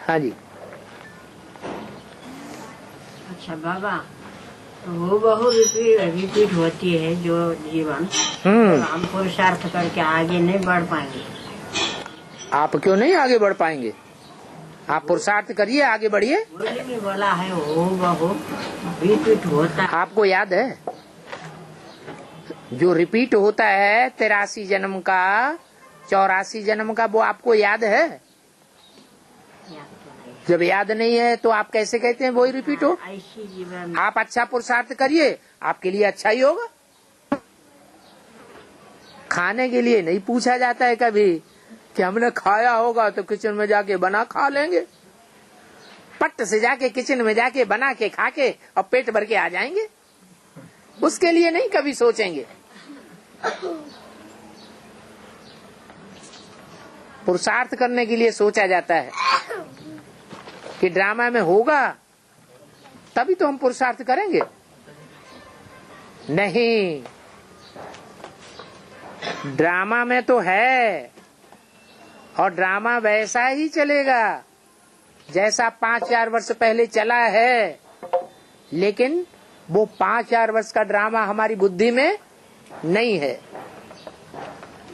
हाँ जी। अच्छा बाबा, वो बहु रिपीट होती है जो जीवन, तो हम पुरुषार्थ करके आगे नहीं बढ़ पाएंगे। आप क्यों नहीं आगे बढ़ पाएंगे? आप पुरुषार्थ करिए, आगे बढ़िए। मुरली में बोला है वो बहु रिपीट होता है। आपको याद है जो रिपीट होता है 83 जन्म का, 84 जन्म का, वो आपको याद है? जब याद नहीं है तो आप कैसे कहते हैं वही रिपीट हो? ऐसी जीवन आप अच्छा पुरुषार्थ करिए, आपके लिए अच्छा ही होगा। खाने के लिए नहीं पूछा जाता है कभी कि हमने खाया होगा तो किचन में जाके बना खा लेंगे। पट से जाके किचन में जाके बना के खा के और पेट भर के आ जाएंगे। उसके लिए नहीं कभी सोचेंगे। पुरुषार्थ करने के लिए सोचा जाता है कि ड्रामा में होगा तभी तो हम पुरुषार्थ करेंगे। नहीं, ड्रामा में तो है और ड्रामा वैसा ही चलेगा जैसा 5000 वर्ष पहले चला है, लेकिन वो 5000 वर्ष का ड्रामा हमारी बुद्धि में नहीं है।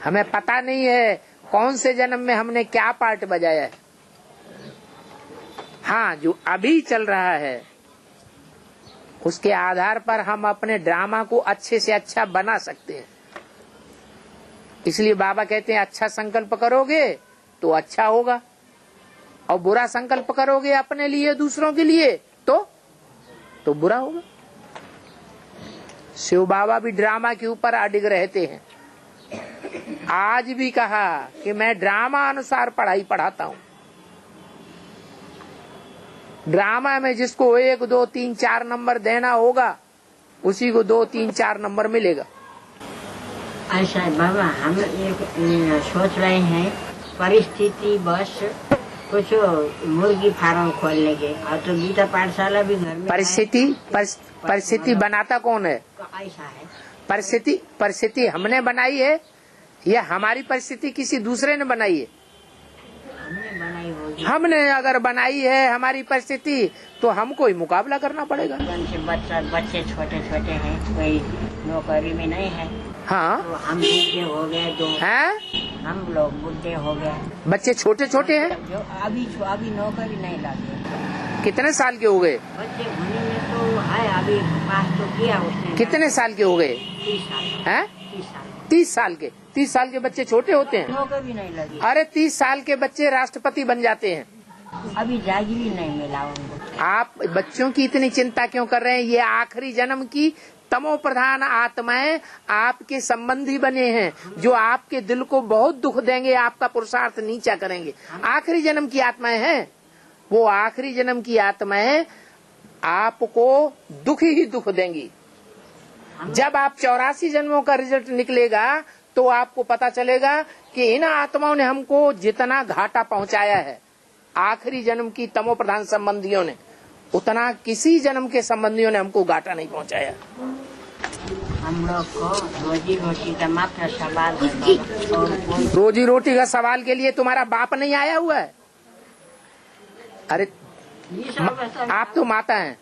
हमें पता नहीं है कौन से जन्म में हमने क्या पार्ट बजाया है। हाँ, जो अभी चल रहा है उसके आधार पर हम अपने ड्रामा को अच्छे से अच्छा बना सकते हैं। इसलिए बाबा कहते हैं अच्छा संकल्प करोगे तो अच्छा होगा, और बुरा संकल्प करोगे अपने लिए दूसरों के लिए तो बुरा होगा। शिव बाबा भी ड्रामा के ऊपर अडिग रहते हैं। आज भी कहा कि मैं ड्रामा अनुसार पढ़ाई पढ़ाता हूँ। ड्रामा में जिसको 1, 2, 3, 4 नंबर देना होगा उसी को 2, 3, 4 नंबर मिलेगा। ऐसा है बाबा, हम एक सोच रहे हैं परिस्थिति बस कुछ मुर्गी फार्म खोलने के, और तो गीता पाठशाला भी घर में। परिस्थिति बनाता कौन है? ऐसा है, परिस्थिति हमने बनाई है या हमारी परिस्थिति किसी दूसरे ने बनाई है? हमने बनाई होगी। हमने अगर बनाई है हमारी परिस्थिति तो हमको ही मुकाबला करना पड़ेगा। बच्चे छोटे छोटे हैं, कोई नौकरी में नहीं है। हाँ, तो हम बुढ़े हो गए, तो हैं? हम लोग बुढ़े हो गए। बच्चे छोटे छोटे हैं जो अभी नौकरी नहीं लगे। कितने साल के हो गए? बच्चे होने में तो है, अभी पास तो किया उसने। कितने साल के हो गए? 30 साल। हैं? 30 साल। 30 साल के? 30 साल के बच्चे छोटे होते हैं? नौकरी नहीं लगी। अरे 30 साल के बच्चे राष्ट्रपति बन जाते हैं। अभी जागीर नहीं मिला उनको। आप बच्चों की इतनी चिंता क्यों कर रहे हैं? ये आखिरी जन्म की तमो प्रधान आत्माएं आपके संबंधी बने हैं, जो आपके दिल को बहुत दुख देंगे, आपका पुरुषार्थ नीचा करेंगे। आखिरी जन्म की आत्माएं हैं। वो आखिरी जन्म की आत्माएं आपको दुख ही दुख देंगी। जब आप 84 जन्मों का रिजल्ट निकलेगा तो आपको पता चलेगा कि इन आत्माओं ने हमको जितना घाटा पहुंचाया है आखिरी जन्म की तमो प्रधान संबंधियों ने, उतना किसी जन्म के संबंधियों ने हमको घाटा नहीं पहुंचाया। हम लोग को रोजी रोटी का मात्र सवाल है। रोजी रोटी का सवाल के लिए तुम्हारा बाप नहीं आया हुआ है? अरे आप तो माता हैं,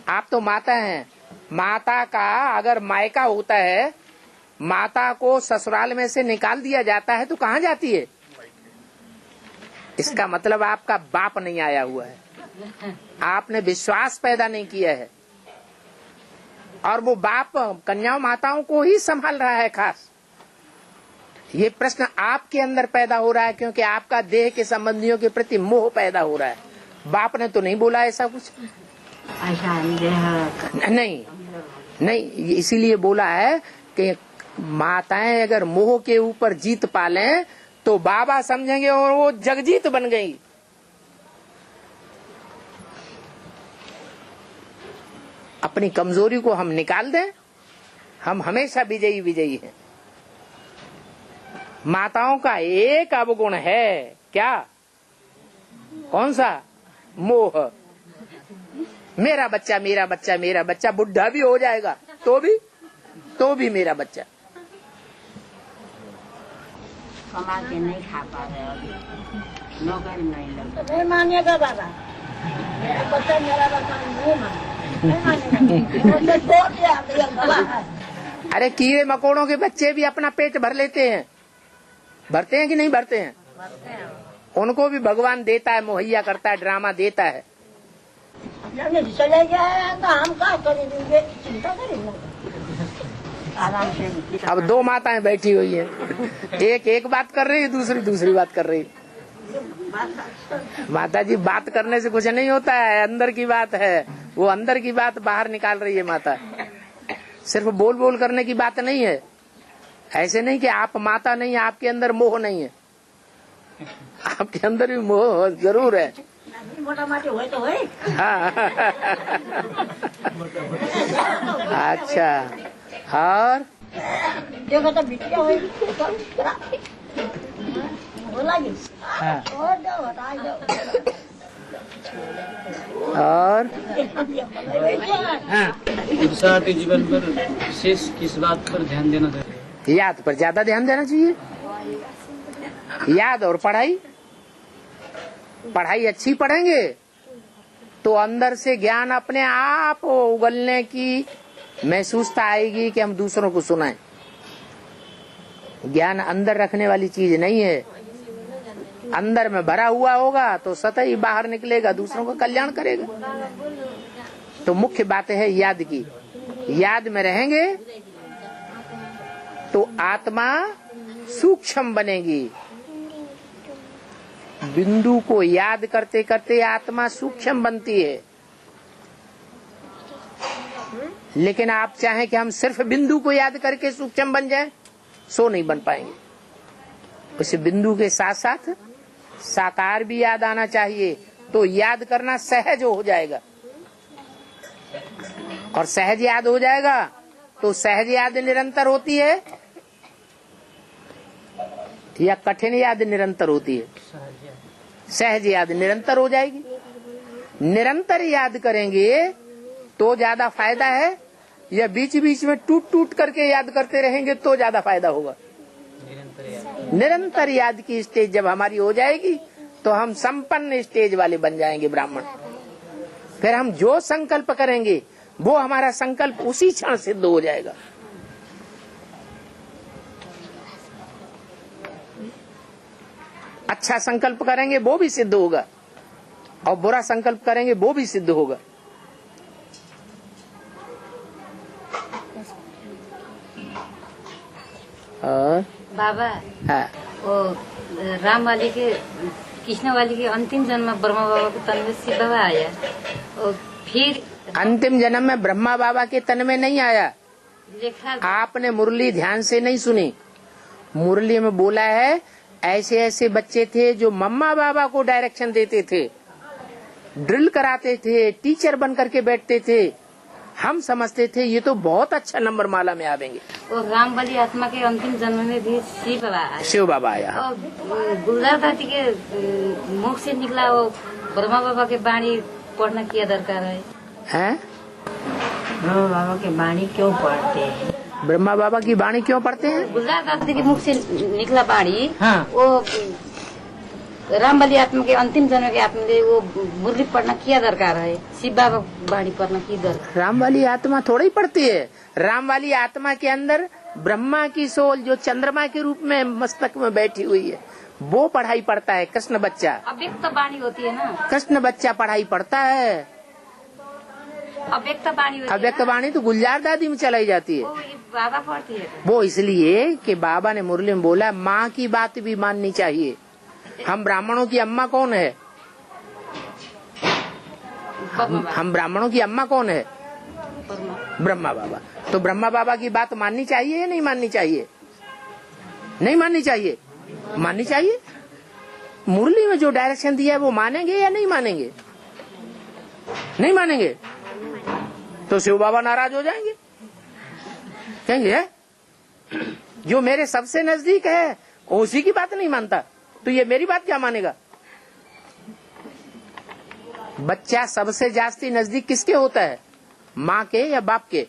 आप तो माता हैं। माता का अगर मायका होता है, माता को ससुराल में से निकाल दिया जाता है तो कहाँ जाती है? इसका मतलब आपका बाप नहीं आया हुआ है, आपने विश्वास पैदा नहीं किया है, और वो बाप कन्या माताओं को ही संभाल रहा है। खास ये प्रश्न आपके अंदर पैदा हो रहा है क्योंकि आपका देह के संबंधियों के प्रति मोह पैदा हो रहा है। बाप ने तो नहीं बोला ऐसा कुछ। ऐसा नहीं, इसीलिए बोला है कि माताएं अगर मोह के ऊपर जीत पालें तो बाबा समझेंगे और वो जगजीत बन गई। अपनी कमजोरी को हम निकाल दें, हम हमेशा विजयी विजयी हैं। माताओं का एक अवगुण है, क्या? कौन सा? मोह। मेरा बच्चा मेरा बच्चा मेरा बच्चा, बुढ़ा भी हो जाएगा तो भी मेरा बच्चा। कमा के नहीं खा पा रहे अभी, नौकरी नहीं लगी। नहीं मानेगा बाबा, मेरा बच्चा नहीं मानेगा, मुझे छोड़ दिया बाबा। अरे कीड़े मकोड़ों के बच्चे भी अपना पेट भर लेते हैं, भरते हैं कि नहीं भरते हैं? उनको भी भगवान देता है, मुहैया करता है, ड्रामा देता है। चले गए तो हम क्या करेंगे, चिंता करेंगे। आराम से अब दो माताएं बैठी हुई हैं, एक बात कर रही है, दूसरी बात कर रही है। माता जी बात करने से कुछ नहीं होता है, अंदर की बात है, वो अंदर की बात बाहर निकाल रही है माता। सिर्फ बोल करने की बात नहीं है। ऐसे नहीं कि आप माता नहीं, आपके अंदर मोह नहीं है, आपके अंदर भी मोह जरूर है। मोटा माटी हो तो है। हाँ। अच्छा, और देखो तो बिटिया हुई बोला जी। हाँ। और दो हटाई दो। और हाँ, पुरुषार्थी जीवन पर विशेष किस बात पर ध्यान देना चाहिए? याद पर ज्यादा ध्यान देना चाहिए। याद और पढ़ाई अच्छी पढ़ेंगे तो अंदर से ज्ञान अपने आप उगलने की महसूसता आएगी कि हम दूसरों को सुनाएं। ज्ञान अंदर रखने वाली चीज नहीं है, अंदर में भरा हुआ होगा तो सतह ही बाहर निकलेगा, दूसरों का कल्याण करेगा। तो मुख्य बात है याद की। याद में रहेंगे तो आत्मा सूक्ष्म बनेगी। बिंदु को याद करते करते आत्मा सूक्ष्म बनती है। लेकिन आप चाहें कि हम सिर्फ बिंदु को याद करके सूक्ष्म बन जाएं, सो नहीं बन पाएंगे। उस बिंदु के साथ साथ साकार भी याद आना चाहिए, तो याद करना सहज हो जाएगा। और सहज याद हो जाएगा तो सहज याद निरंतर होती है या कठिन याद निरंतर होती है? सहज याद निरंतर हो जाएगी। निरंतर याद करेंगे तो ज्यादा फायदा है, या बीच बीच में टूट करके याद करते रहेंगे तो ज्यादा फायदा होगा? निरंतर याद की स्टेज जब हमारी हो जाएगी तो हम संपन्न स्टेज वाले बन जाएंगे ब्राह्मण। फिर हम जो संकल्प करेंगे वो हमारा संकल्प उसी क्षण सिद्ध हो जाएगा। अच्छा संकल्प करेंगे वो भी सिद्ध होगा, और बुरा संकल्प करेंगे वो भी सिद्ध होगा। और बाबा, हाँ, वो राम वाली के कृष्ण वाली के अंतिम जन्म में ब्रह्मा बाबा के तन में शिव बाबा आया, और फिर अंतिम जन्म में ब्रह्मा बाबा के तन में नहीं आया। देखा आपने मुरली ध्यान से नहीं सुनी। मुरली में बोला है ऐसे ऐसे बच्चे थे जो मम्मा बाबा को डायरेक्शन देते थे, ड्रिल कराते थे, टीचर बन करके बैठते थे। हम समझते थे ये तो बहुत अच्छा नंबर माला में आवेंगे। और राम वाली आत्मा के अंतिम जन्म में भी शिव बाबा आया। शिव बाबा आया। और गुलजार दादी के मुख से निकला वो ब्रह्मा बाबा के वाणी पढ़ना क्या दरकार है? हैं? ब्रह्मा बाबा की वाणी क्यों पढ़ते हैं? ब्रह्मा बाबा की वाणी क्यों पढ़ते हैं? गुलजार दादी के मुख से निकला वाणी, हाँ। वो राम वाली आत्मा के अंतिम जन्म के आत्मा ने वो मुरली पढ़ना क्या दरकार है? शिव बाबा वाणी पढ़ना की दरकार? राम वाली आत्मा थोड़ा ही पढ़ती है। राम वाली आत्मा के अंदर ब्रह्मा की सोल जो चंद्रमा के रूप में मस्तक में बैठी हुई है वो पढ़ाई पढ़ता है। कृष्ण बच्चा, अव्यक्त वाणी होती है ना, कृष्ण बच्चा पढ़ाई पढ़ता है। अव्यक्त वाणी होती है अव्यक्त ना? वाणी तो गुलजार दादी में चलाई जाती है। वो ये बाबा पढ़ती है। वो इसलिए कि बाबा ने मुरली में बोला माँ की बात भी माननी चाहिए। हम ब्राह्मणों की अम्मा कौन है? हम ब्राह्मणों की अम्मा कौन है? ब्रह्मा बाबा। तो ब्रह्मा बाबा की बात माननी चाहिए या नहीं माननी चाहिए? नहीं माननी चाहिए? माननी चाहिए। मुरली में जो डायरेक्शन दिया है वो मानेंगे या नहीं मानेंगे? नहीं मानेंगे तो शिव बाबा नाराज हो जाएंगे, कहेंगे जो मेरे सबसे नजदीक है उसी की बात नहीं मानता तो ये मेरी बात क्या मानेगा? बच्चा सबसे जास्ती नजदीक किसके होता है? माँ के या बाप के?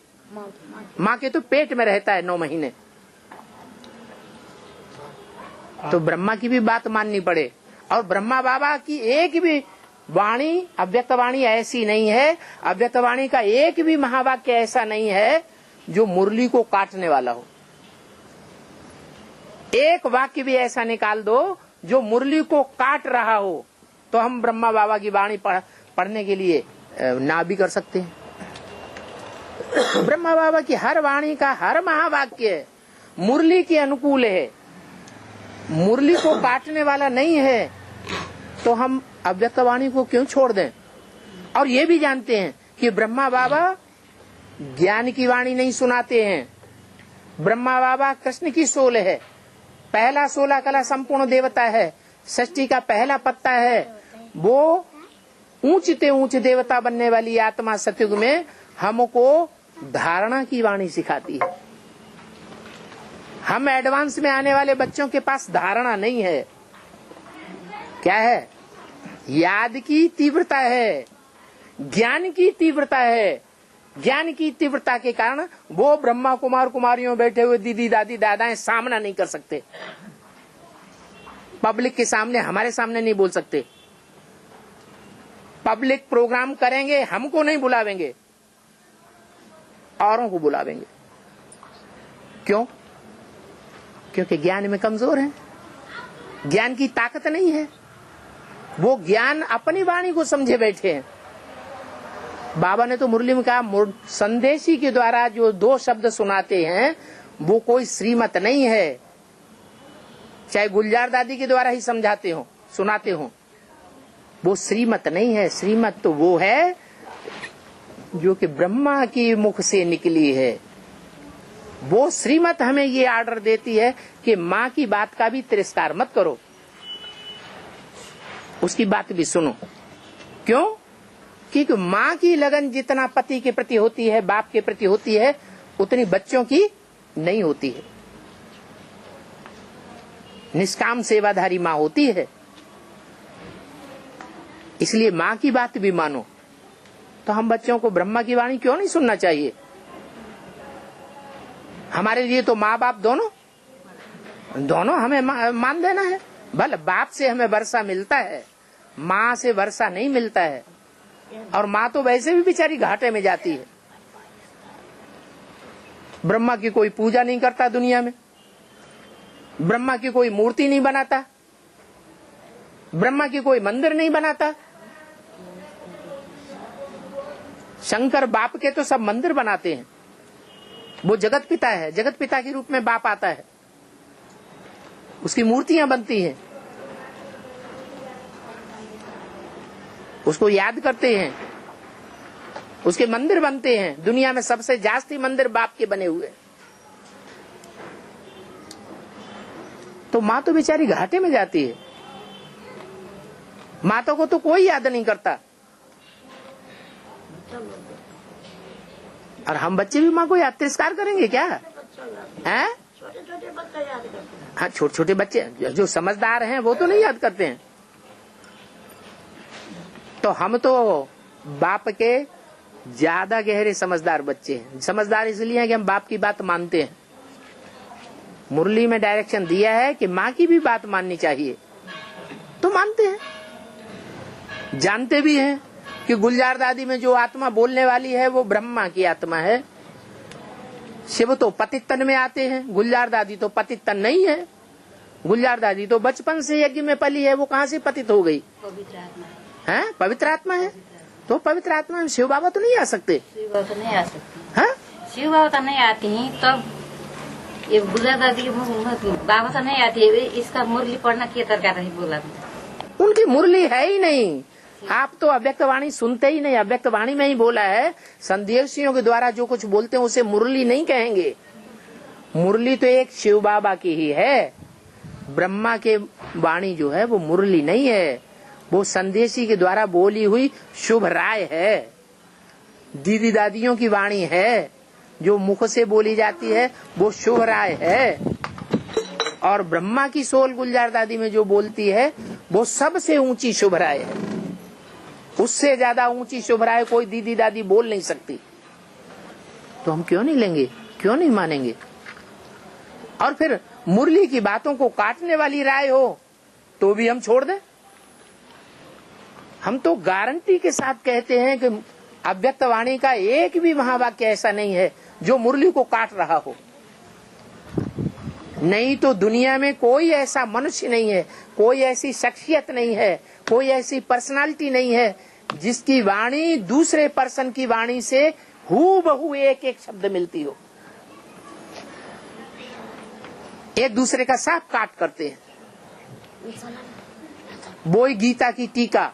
माँ के तो पेट में रहता है 9 महीने, तो ब्रह्मा की भी बात माननी पड़े। और ब्रह्मा बाबा की एक भी वाणी, अव्यक्त वाणी ऐसी नहीं है, अव्यक्त वाणी का एक भी महावाक्य ऐसा नहीं है जो मुरली को काटने वाला हो। एक वाक्य भी ऐसा निकाल दो जो मुरली को काट रहा हो, तो हम ब्रह्मा बाबा की वाणी पढ़ने के लिए ना भी कर सकते हैं। ब्रह्मा बाबा की हर वाणी का हर महावाक्य मुरली के अनुकूल है, मुरली को काटने वाला नहीं है, तो हम अव्यक्त वाणी को क्यों छोड़ दें। और ये भी जानते हैं कि ब्रह्मा बाबा ज्ञान की वाणी नहीं सुनाते हैं। ब्रह्मा बाबा कृष्ण की सोल है, पहला 16 कला संपूर्ण देवता है, षष्ठी का पहला पत्ता है। वो ऊंचते ऊंच देवता बनने वाली आत्मा सतयुग में हमको धारणा की वाणी सिखाती है। हम एडवांस में आने वाले बच्चों के पास धारणा नहीं है। क्या है? याद की तीव्रता है, ज्ञान की तीव्रता है। ज्ञान की तीव्रता के कारण वो ब्रह्मा कुमार कुमारियों बैठे हुए दीदी दादी दादाएं सामना नहीं कर सकते, पब्लिक के सामने, हमारे सामने नहीं बोल सकते। पब्लिक प्रोग्राम करेंगे, हमको नहीं बुलावेंगे, औरों को बुलावेंगे। क्यों? क्योंकि ज्ञान में कमजोर है, ज्ञान की ताकत नहीं है। वो ज्ञान अपनी वाणी को समझे बैठे हैं। बाबा ने तो मुरली में कहा, संदेशी के द्वारा जो 2 शब्द सुनाते हैं वो कोई श्रीमत नहीं है। चाहे गुलजार दादी के द्वारा ही समझाते हो, सुनाते हो, वो श्रीमत नहीं है। श्रीमत तो वो है जो कि ब्रह्मा के मुख से निकली है। वो श्रीमत हमें ये आर्डर देती है कि माँ की बात का भी तिरस्कार मत करो, उसकी बात भी सुनो। क्यों? क्योंकि माँ की लगन जितना पति के प्रति होती है, बाप के प्रति होती है, उतनी बच्चों की नहीं होती है। निष्काम सेवाधारी माँ होती है, इसलिए माँ की बात भी मानो। तो हम बच्चों को ब्रह्मा की वाणी क्यों नहीं सुनना चाहिए? हमारे लिए तो माँ बाप दोनों हमें मान देना है। भले बाप से हमें वर्षा मिलता है, माँ से वर्षा नहीं मिलता है। और माँ तो वैसे भी बेचारी घाटे में जाती है। ब्रह्मा की कोई पूजा नहीं करता दुनिया में, ब्रह्मा की कोई मूर्ति नहीं बनाता, ब्रह्मा की कोई मंदिर नहीं बनाता। शंकर बाप के तो सब मंदिर बनाते हैं। वो जगत पिता है, जगत पिता के रूप में बाप आता है, उसकी मूर्तियां बनती हैं, उसको याद करते हैं, उसके मंदिर बनते हैं। दुनिया में सबसे जास्ती मंदिर बाप के बने हुए। तो माँ तो बेचारी घाटे में जाती है, माता को तो कोई याद नहीं करता। और हम बच्चे भी माँ को याद तिरस्कार करेंगे क्या? हैं? छोटे बच्चे याद करते हैं। हाँ, छोटे छोटे बच्चे जो समझदार हैं वो तो नहीं याद करते हैं। तो हम तो बाप के ज्यादा गहरे समझदार बच्चे हैं। समझदार इसलिए हैं कि हम बाप की बात मानते हैं। मुरली में डायरेक्शन दिया है कि माँ की भी बात माननी चाहिए, तो मानते हैं। जानते भी हैं कि गुलजार दादी में जो आत्मा बोलने वाली है वो ब्रह्मा की आत्मा है। शिव तो पतित तन में आते हैं, गुलजार दादी तो पतित तन नहीं है। गुलजार दादी तो बचपन से यज्ञ में पली है, वो कहाँ से पतित हो गई? है, पवित्र आत्मा है। तो पवित्र आत्मा में शिव बाबा तो नहीं आ सकते? शिव बाबा तो नहीं आ सकती। हाँ, शिव बाबा तो नहीं आती हैं, तब ये गुलजार दादी बाबा तो नहीं आती है। इसका मुरली पढ़ना क्या दरकार है? बोला उनकी मुरली है ही नहीं। आप तो अव्यक्त वाणी सुनते ही नहीं। अव्यक्त वाणी में ही बोला है, संदेशियों के द्वारा जो कुछ बोलते हैं उसे मुरली नहीं कहेंगे। मुरली तो एक शिव बाबा की ही है। ब्रह्मा के वाणी जो है वो मुरली नहीं है, वो संदेशी के द्वारा बोली हुई शुभ राय है। दीदी दादियों की वाणी है, जो मुख से बोली जाती है वो शुभ राय है। और ब्रह्मा की सोल गुलजार दादी में जो बोलती है वो सबसे ऊंची शुभ राय है। उससे ज्यादा ऊंची शुभ राय कोई दीदी दादी बोल नहीं सकती। तो हम क्यों नहीं लेंगे, क्यों नहीं मानेंगे? और फिर मुरली की बातों को काटने वाली राय हो तो भी हम छोड़ दें? हम तो गारंटी के साथ कहते हैं कि अव्यक्त वाणी का एक भी महावाक्य ऐसा नहीं है जो मुरली को काट रहा हो। नहीं तो दुनिया में कोई ऐसा मनुष्य नहीं है, कोई ऐसी शख्सियत नहीं है, कोई ऐसी पर्सनालिटी नहीं है जिसकी वाणी दूसरे पर्सन की वाणी से हूबहू एक एक शब्द मिलती हो। एक दूसरे का साफ काट करते हैं। बोई गीता की टीका,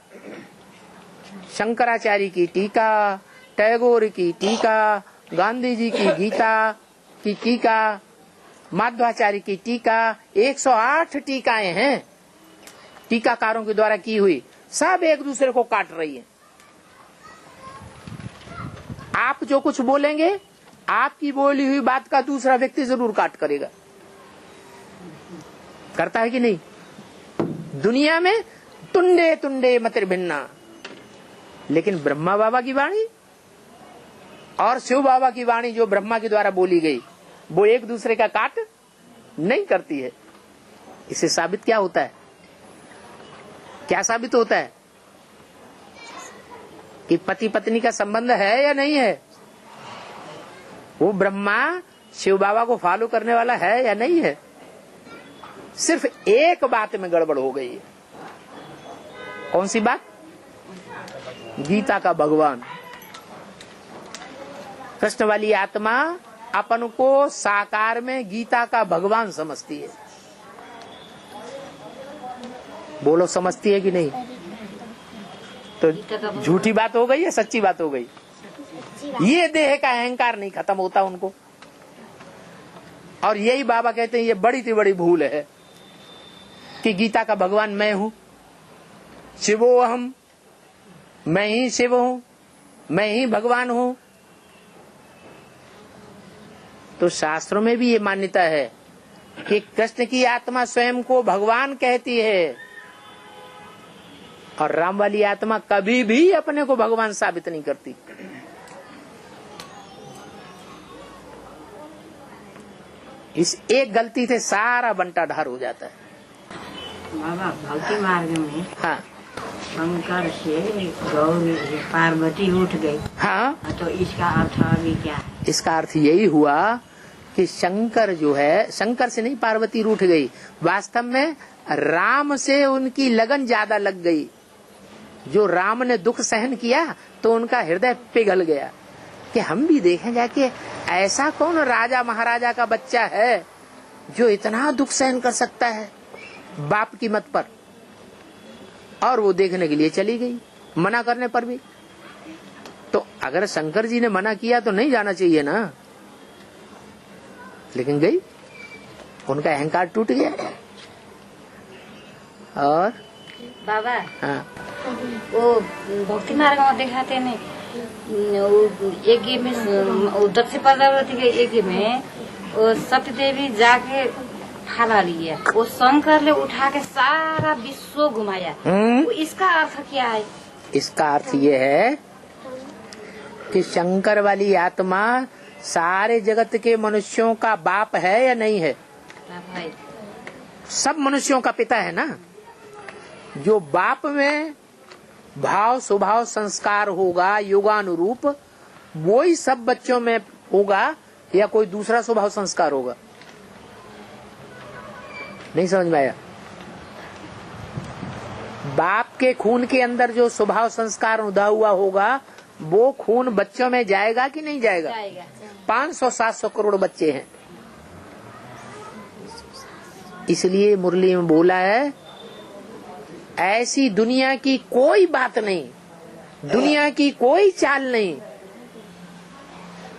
शंकराचार्य की टीका, टैगोर की टीका, गांधी जी की गीता की टीका, माध्वाचार्य की टीका, 108 टीकाएं हैं टीकाकारों के द्वारा की हुई, सब एक दूसरे को काट रही है। आप जो कुछ बोलेंगे, आपकी बोली हुई बात का दूसरा व्यक्ति जरूर काट करेगा। करता है कि नहीं? दुनिया में तुंडे तुंडे मतिर भिन्ना, लेकिन ब्रह्मा बाबा की वाणी और शिव बाबा की वाणी जो ब्रह्मा के द्वारा बोली गई, वो एक दूसरे का काट नहीं करती है। इससे साबित क्या होता है? क्या साबित होता है? कि पति पत्नी का संबंध है या नहीं है? वो ब्रह्मा शिव बाबा को फॉलो करने वाला है या नहीं है? सिर्फ एक बात में गड़बड़ हो गई है। कौन सी बात? गीता का भगवान। कृष्ण वाली आत्मा अपन को साकार में गीता का भगवान समझती है। बोलो, समझती है कि नहीं? तो झूठी बात हो गई या सच्ची बात हो गई? ये देह का अहंकार नहीं खत्म होता उनको, और यही बाबा कहते हैं ये बड़ी से बड़ी भूल है कि गीता का भगवान मैं हूं, शिवो अहम, मैं ही शिव हूं, मैं ही भगवान हूं। तो शास्त्रों में भी ये मान्यता है कि कृष्ण की आत्मा स्वयं को भगवान कहती है, और राम वाली आत्मा कभी भी अपने को भगवान साबित नहीं करती। इस एक गलती से सारा बंटाढार हो जाता है। बाबा, भक्ति मार्ग में हाँ, शंकर से गौरी पार्वती उठ गई। हाँ, तो इसका अर्थ अभी क्या है? इसका अर्थ यही हुआ कि शंकर जो है, शंकर से नहीं पार्वती रूठ गई, वास्तव में राम से उनकी लगन ज्यादा लग गई। जो राम ने दुख सहन किया तो उनका हृदय पिघल गया कि हम भी देखें जाके ऐसा कौन राजा महाराजा का बच्चा है जो इतना दुख सहन कर सकता है बाप की मत पर। और वो देखने के लिए चली गई, मना करने पर भी। तो अगर शंकर जी ने मना किया तो नहीं जाना चाहिए ना, लेकिन गई, उनका अहंकार टूट गया। और बाबा, हाँ, वो भक्ति मार्ग में दिखाते नहीं, एक में दक्षिण पदावती के एक में वो सती देवी जाके फाला लिया, वो शंकर ने उठा के सारा विश्व घुमाया। वो इसका अर्थ क्या है? इसका अर्थ ये है कि शंकर वाली आत्मा सारे जगत के मनुष्यों का बाप है या नहीं है? भाई, सब मनुष्यों का पिता है ना। जो बाप में भाव स्वभाव संस्कार होगा योगानुरूप, वो ही सब बच्चों में होगा, या कोई दूसरा स्वभाव संस्कार होगा? नहीं समझ में आया? बाप के खून के अंदर जो स्वभाव संस्कार उदा हुआ होगा, वो खून बच्चों में जाएगा कि नहीं जाएगा? 500-700 करोड़ बच्चे हैं। इसलिए मुरली में बोला है, ऐसी दुनिया की कोई बात नहीं, दुनिया की कोई चाल नहीं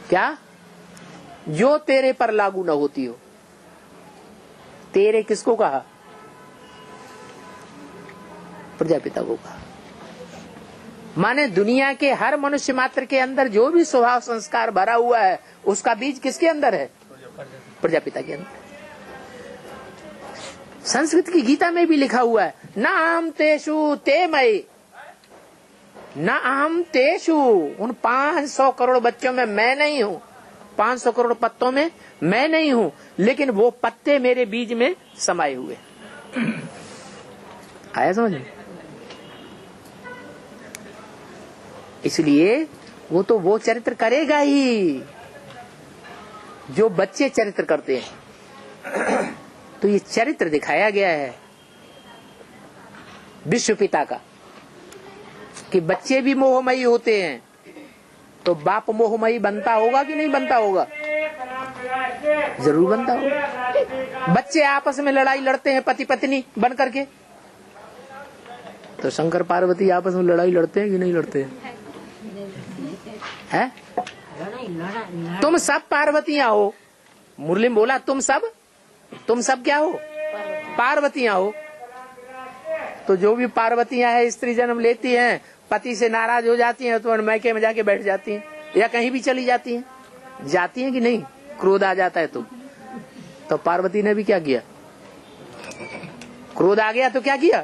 क्या जो तेरे पर लागू न होती हो। तेरे किसको कहा? प्रजापिता को कहा। माने दुनिया के हर मनुष्य मात्र के अंदर जो भी स्वभाव संस्कार भरा हुआ है, उसका बीज किसके अंदर है? प्रजापिता के अंदर। संस्कृत की गीता में भी लिखा हुआ है, न अहम तेषु ते मयि, न अहम तेषु, उन 500 करोड़ बच्चों में मैं नहीं हूं। 500 करोड़ पत्तों में मैं नहीं हूँ, लेकिन वो पत्ते मेरे बीज में समाये हुए। आया समझ में? इसलिए वो तो वो चरित्र करेगा ही जो बच्चे चरित्र करते हैं। तो ये चरित्र दिखाया गया है विश्व पिता का कि बच्चे भी मोहमयी होते हैं, तो बाप मोहमयी बनता होगा कि नहीं बनता होगा? जरूर बनता होगा। बच्चे आपस में लड़ाई लड़ते हैं पति पत्नी बन करके, तो शंकर पार्वती आपस में लड़ाई लड़ते हैं कि नहीं लड़ते हैं? तुम सब पार्वतियां हो। मुरली में बोला तुम सब क्या हो? पार्वतियां हो। तो जो भी पार्वतियां हैं स्त्री जन्म लेती हैं, पति से नाराज हो जाती हैं तो मैके में जाके बैठ जाती हैं या कहीं भी चली जाती हैं कि नहीं? क्रोध आ जाता है तो पार्वती ने भी क्या किया? क्रोध आ गया तो क्या किया?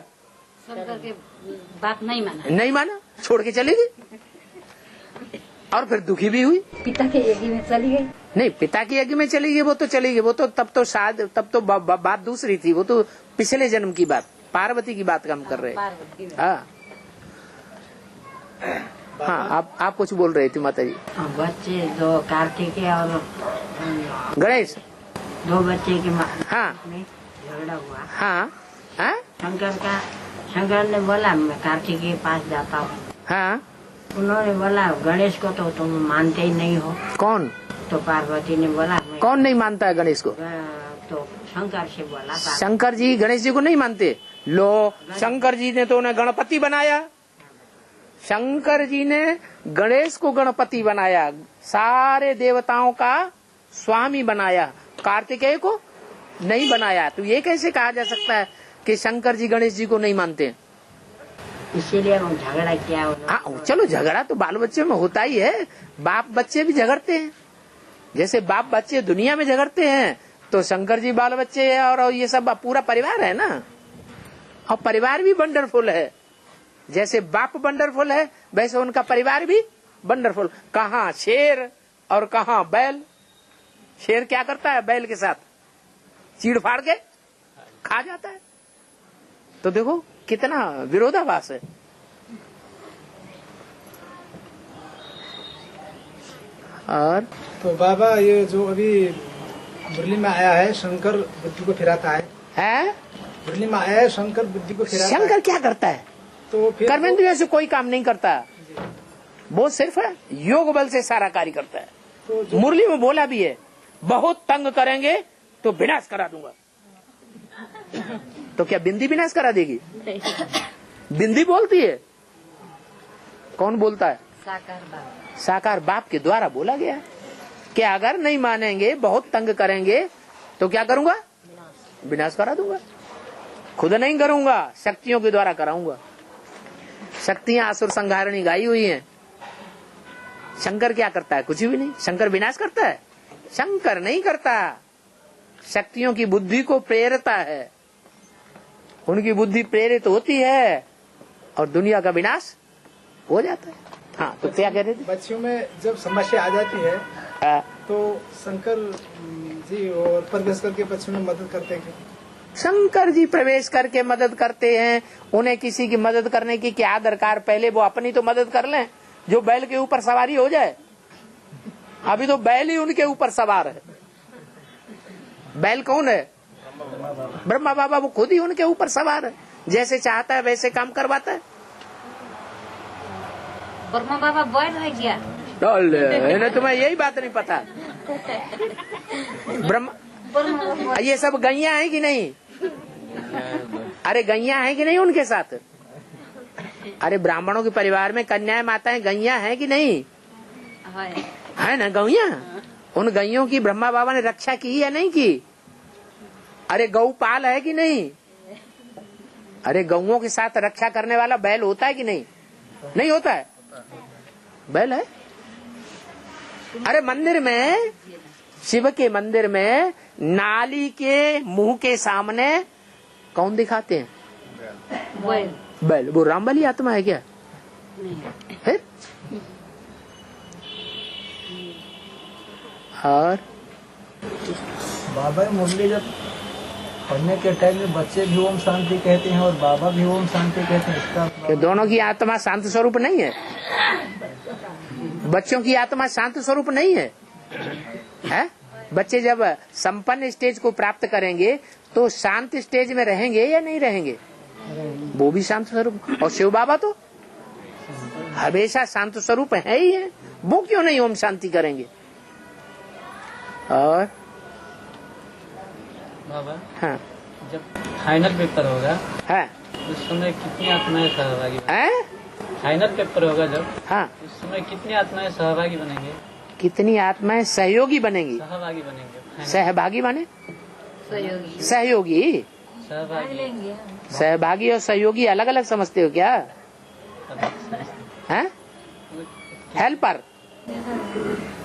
शंकर के बात नहीं माना, छोड़ के चली गई और फिर दुखी भी हुई। पिता के यज्ञ में चली गई। नहीं, पिता के यज्ञ में चली गई, वो तो चली गई, वो तो तब तो शायद बात दूसरी थी, वो तो पिछले जन्म की बात, पार्वती की बात हम कर रहे हैं। हाँ, आप कुछ बोल रहे थे माता जी। बच्चे दो कार्तिकेय और गणेश, दो बच्चे के हाँ झगड़ा हुआ। हाँ हाँ शंकर ने बोला मैं कार्तिक के पास जाता हूँ। हाँ, उन्होंने बोला गणेश को तो तुम मानते ही नहीं हो। कौन? तो पार्वती ने बोला कौन नहीं मानता है गणेश को? तो शंकर से बोला शंकर जी गणेश जी को नहीं मानते। लो, शंकर जी ने तो उन्हें गणपति बनाया। शंकर जी ने गणेश को गणपति बनाया, सारे देवताओं का स्वामी बनाया, कार्तिकेय को नहीं बनाया। तो ये कैसे कहा जा सकता है कि शंकर जी गणेश जी को नहीं मानते? इसीलिए वो झगड़ा किया। हाँ, चलो झगड़ा तो बाल बच्चे में होता ही है, बाप बच्चे भी झगड़ते हैं। जैसे बाप बच्चे दुनिया में झगड़ते हैं तो शंकर जी बाल बच्चे है और ये सब पूरा परिवार है ना। और परिवार भी वंडरफुल है, जैसे बाप वंडरफुल है वैसे उनका परिवार भी वंडरफुल। कहाँ शेर और कहाँ बैल। शेर क्या करता है? बैल के साथ चीड़ फाड़ के खा जाता है। तो देखो कितना विरोधाभास है। और तो बाबा ये जो अभी मुरली में आया है शंकर बुद्धि को फिराता है, मुरली में आया है शंकर बुद्धि को फिराता शंकर क्या करता है? तो फिर कर्मेंद्रियों से कोई काम नहीं करता, वो सिर्फ योग बल से सारा कार्य करता है। तो मुरली में बोला भी है, बहुत तंग करेंगे तो विनाश करा दूंगा। तो क्या बिंदी विनाश करा देगी? बिंदी बोलती है। कौन बोलता है? साकार बाप के द्वारा बोला गया कि अगर नहीं मानेंगे, बहुत तंग करेंगे तो क्या करूंगा? विनाश करा दूंगा। खुद नहीं करूंगा, शक्तियों के द्वारा कराऊंगा। शक्तियां असुर संहारणी गाई हुई हैं। शंकर क्या करता है? कुछ भी नहीं। शंकर विनाश करता है? शंकर नहीं करता, शक्तियों की बुद्धि को प्रेरता है। उनकी बुद्धि प्रेरित होती है और दुनिया का विनाश हो जाता है। हाँ, तो क्या कह रहे थे? बच्चों में जब समस्या आ जाती है तो शंकर जी और प्रवेश करके बच्चों में मदद करते हैं। शंकर जी प्रवेश करके मदद करते हैं। उन्हें किसी की मदद करने की क्या दरकार? पहले वो अपनी तो मदद कर लें, जो बैल के ऊपर सवारी हो जाए। अभी तो बैल ही उनके ऊपर सवार है। बैल कौन है? ब्रह्मा बाबा, वो खुद ही उनके ऊपर सवार है। जैसे चाहता है वैसे काम करवाता है। ब्रह्मा बाबा बैल है क्या? इन्हें तुम्हें यही बात नहीं पता। ब्रह्मा, ये सब गैया है कि नहीं? अरे गैया है कि नहीं उनके साथ? अरे ब्राह्मणों के परिवार में कन्याएं माताएं गैया है कि नहीं? है ना गैया। उन गैयों की ब्रह्मा बाबा ने रक्षा की या नहीं की? अरे गौपाल है कि नहीं? अरे गौओं के साथ रक्षा करने वाला बैल होता है कि नहीं? नहीं होता है, बैल है। अरे मंदिर में, शिव के मंदिर में नाली के मुंह के सामने कौन दिखाते हैं? बैल। वो रामबली आत्मा है क्या? फिर और बाबा मुरली जब पढ़ने के टाइम में बच्चे भी ओम शांति कहते हैं और बाबा भी ओम शांति कहते हैं, इसका कि दोनों की आत्मा शांत स्वरूप नहीं है? बच्चों की आत्मा शांत स्वरूप नहीं है, है? बच्चे जब संपन्न स्टेज को प्राप्त करेंगे तो शांत स्टेज में रहेंगे या नहीं रहेंगे? वो भी शांत स्वरूप। और शिव बाबा तो हमेशा शांत स्वरूप है ही है, वो क्यों नहीं ओम शांति करेंगे? और बाबा, हाँ, जब फाइनल पेपर होगा है, उस समय कितनी आत्माएं सहभागी है? फाइनल पेपर होगा जब, हाँ, उस समय कितनी आत्माएं सहभागी बनेंगे? कितनी आत्माएं सहयोगी बनेंगी? सहभागी बनेंगे। सहभागी माने सहयोगी सहयोगी। सहभागी सहभागी और सहयोगी अलग अलग समझते हो क्या? हैं? हेल्पर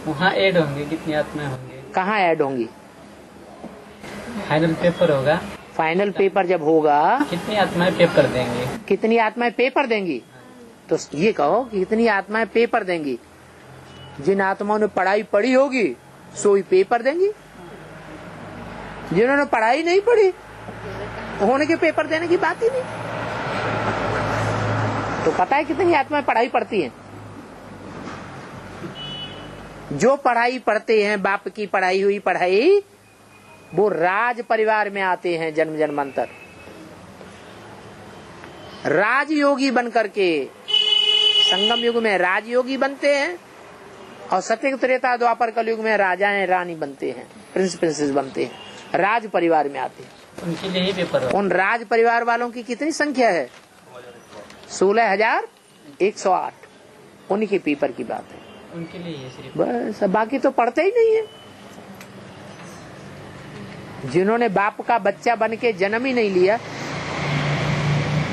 वहाँ ऐड होंगे, कितनी आत्माएं होंगे? कहाँ ऐड होंगी? फाइनल पेपर होगा, फाइनल पेपर जब होगा कितनी आत्माएं पेपर देंगे? कितनी आत्माएं पेपर देंगी? तो ये कहो कि कितनी आत्माएं पेपर देंगी? जिन आत्माओं ने पढ़ाई पढ़ी होगी सो ही पेपर देंगी। जिन्होंने पढ़ाई नहीं पढ़ी होने के पेपर देने की बात ही नहीं। तो पता है कितनी आत्माएं पढ़ाई पढ़ती हैं? जो पढ़ाई पढ़ते हैं, बाप की पढ़ाई हुई पढ़ाई, वो राज परिवार में आते हैं जन्म जन्मांतर, राजयोगी बन करके। संगम युग में राजयोगी बनते हैं और सत्य त्रेता द्वापर कलयुग में राजाएं रानी बनते हैं, प्रिंस प्रिंसेस बनते हैं, राज परिवार में आते हैं। उनके लिए ही पेपर होगा। उन राज परिवार वालों की कितनी संख्या है? 16,108। उन्हीं के पेपर की बात है, उनके लिए ही सिर्फ। बस। बाकी तो पढ़ते ही नहीं है। जिन्होंने बाप का बच्चा बन के जन्म ही नहीं लिया,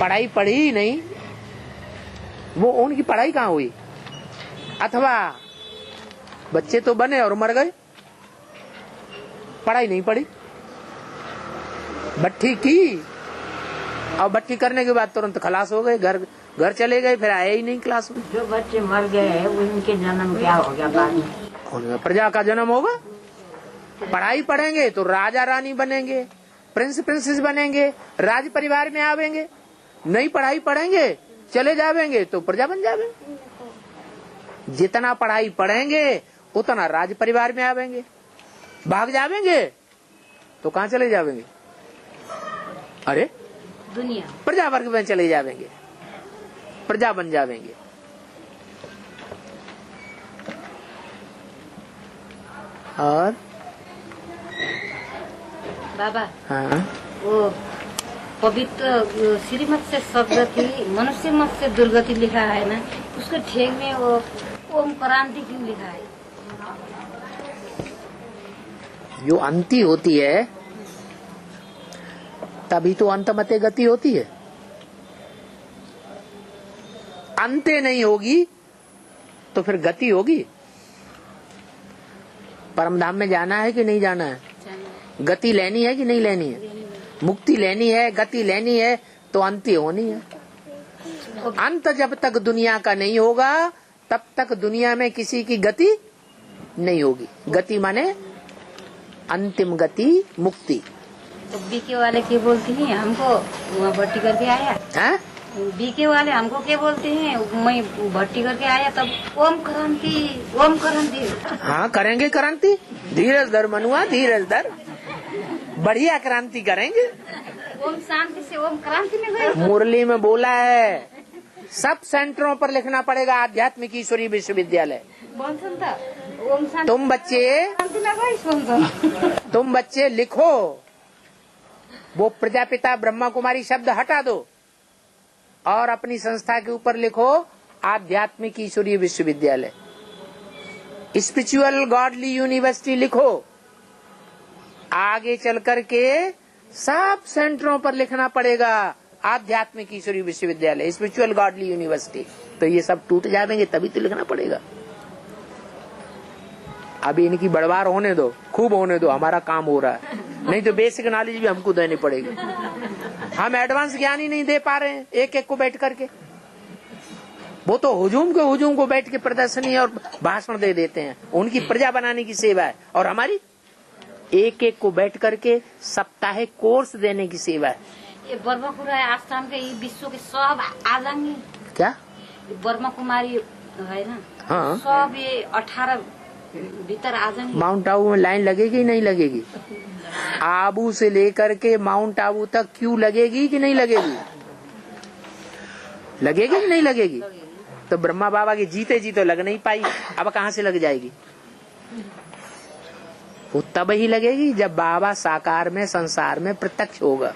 पढ़ाई पढ़ी ही नहीं, वो उनकी पढ़ाई कहाँ हुई? अथवा बच्चे तो बने और मर गए, पढ़ाई नहीं पढ़ी, भट्टी की और भट्टी करने के बाद तुरंत खलास हो गए, घर चले गए, फिर आए ही नहीं क्लास में। जो बच्चे मर गए हैं उनके जन्म क्या हो गया बाद में? उनका प्रजा का जन्म होगा। पढ़ाई पढ़ेंगे तो राजा रानी बनेंगे, प्रिंस प्रिंसेस बनेंगे, राज परिवार में आवेंगे। नहीं पढ़ाई पढ़ेंगे, चले जावेंगे तो प्रजा बन जावेंगे। जितना पढ़ाई पढ़ेंगे उतना राज परिवार में आवेंगे। भाग जावेंगे तो कहाँ चले जावेंगे? अरे दुनिया प्रजा वर्ग में चले जावेंगे, प्रजा बन जावेंगे। और बाबा, हाँ, वो पवित्र श्रीमत से सदगति, मनुष्य मत से दुर्गति लिखा है ना, उसके ठेक में वो ओम क्रांति क्यों लिखा है? जो अंती होती है तभी तो अंतमते गति होती है। अंते नहीं होगी तो फिर गति होगी। परमधाम में जाना है कि नहीं जाना है? गति लेनी है कि नहीं लेनी है? मुक्ति लेनी है, गति लेनी है तो अंत होनी है। अंत जब तक दुनिया का नहीं होगा तब तक दुनिया में किसी की गति नहीं होगी। गति माने अंतिम गति, मुक्ति। तो बीके वाले क्या बोलते हैं? हमको वहाँ भट्टी करके आया है? बीके वाले हमको क्या बोलते हैं? मैं भट्टी करके आया तब ओम क्रांति, ओम क्रांति। हाँ, करेंगे क्रांति। धीरज धर मनुआ, धीरज धर, बढ़िया क्रांति करेंगे। ओम शांति से ओम क्रांति में गए। मुरली में बोला है सब सेंटरों पर लिखना पड़ेगा आध्यात्मिक ईश्वरीय विश्वविद्यालय। कौन सुनता? ओम शांति तुम बच्चे, शांति में गए सुनता। तुम बच्चे लिखो, वो प्रजापिता ब्रह्मा कुमारी शब्द हटा दो और अपनी संस्था के ऊपर लिखो आध्यात्मिक ईश्वरीय विश्वविद्यालय, स्पिरिचुअल गॉडली यूनिवर्सिटी लिखो। आगे चल करके सब सेंटरों पर लिखना पड़ेगा आध्यात्मिक ईश्वरीय विश्वविद्यालय, स्पिरिचुअल गॉडली यूनिवर्सिटी। तो ये सब टूट जाएंगे तभी तो लिखना पड़ेगा। अभी इनकी बड़वार होने दो, खूब होने दो, हमारा काम हो रहा है। नहीं तो बेसिक नॉलेज भी हमको देनी पड़ेगी। हम एडवांस ज्ञान ही नहीं दे पा रहे हैं एक एक को बैठ करके। वो तो हुजूम को बैठ के प्रदर्शनी और भाषण दे देते हैं, उनकी प्रजा बनाने की सेवा है। और हमारी एक एक को बैठ करके साप्ताहिक कोर्स देने की सेवा है। ये ब्रह्म कुमारी आश्रम के विश्व के सब आ जाएंगे। क्या ब्रह्म कुमारी है ना, हाँ, सब ये 18 भीतर आ जाएंगे। माउंट आबू में लाइन लगेगी नहीं लगेगी? आबू से लेकर के माउंट आबू तक क्यों लगेगी कि नहीं लगेगी? लगेगी कि नहीं लगेगी? तो ब्रह्मा बाबा की जीते जी तो लग नहीं पाई, अब कहाँ से लग जाएगी? वो तब ही लगेगी जब बाबा साकार में संसार में प्रत्यक्ष होगा।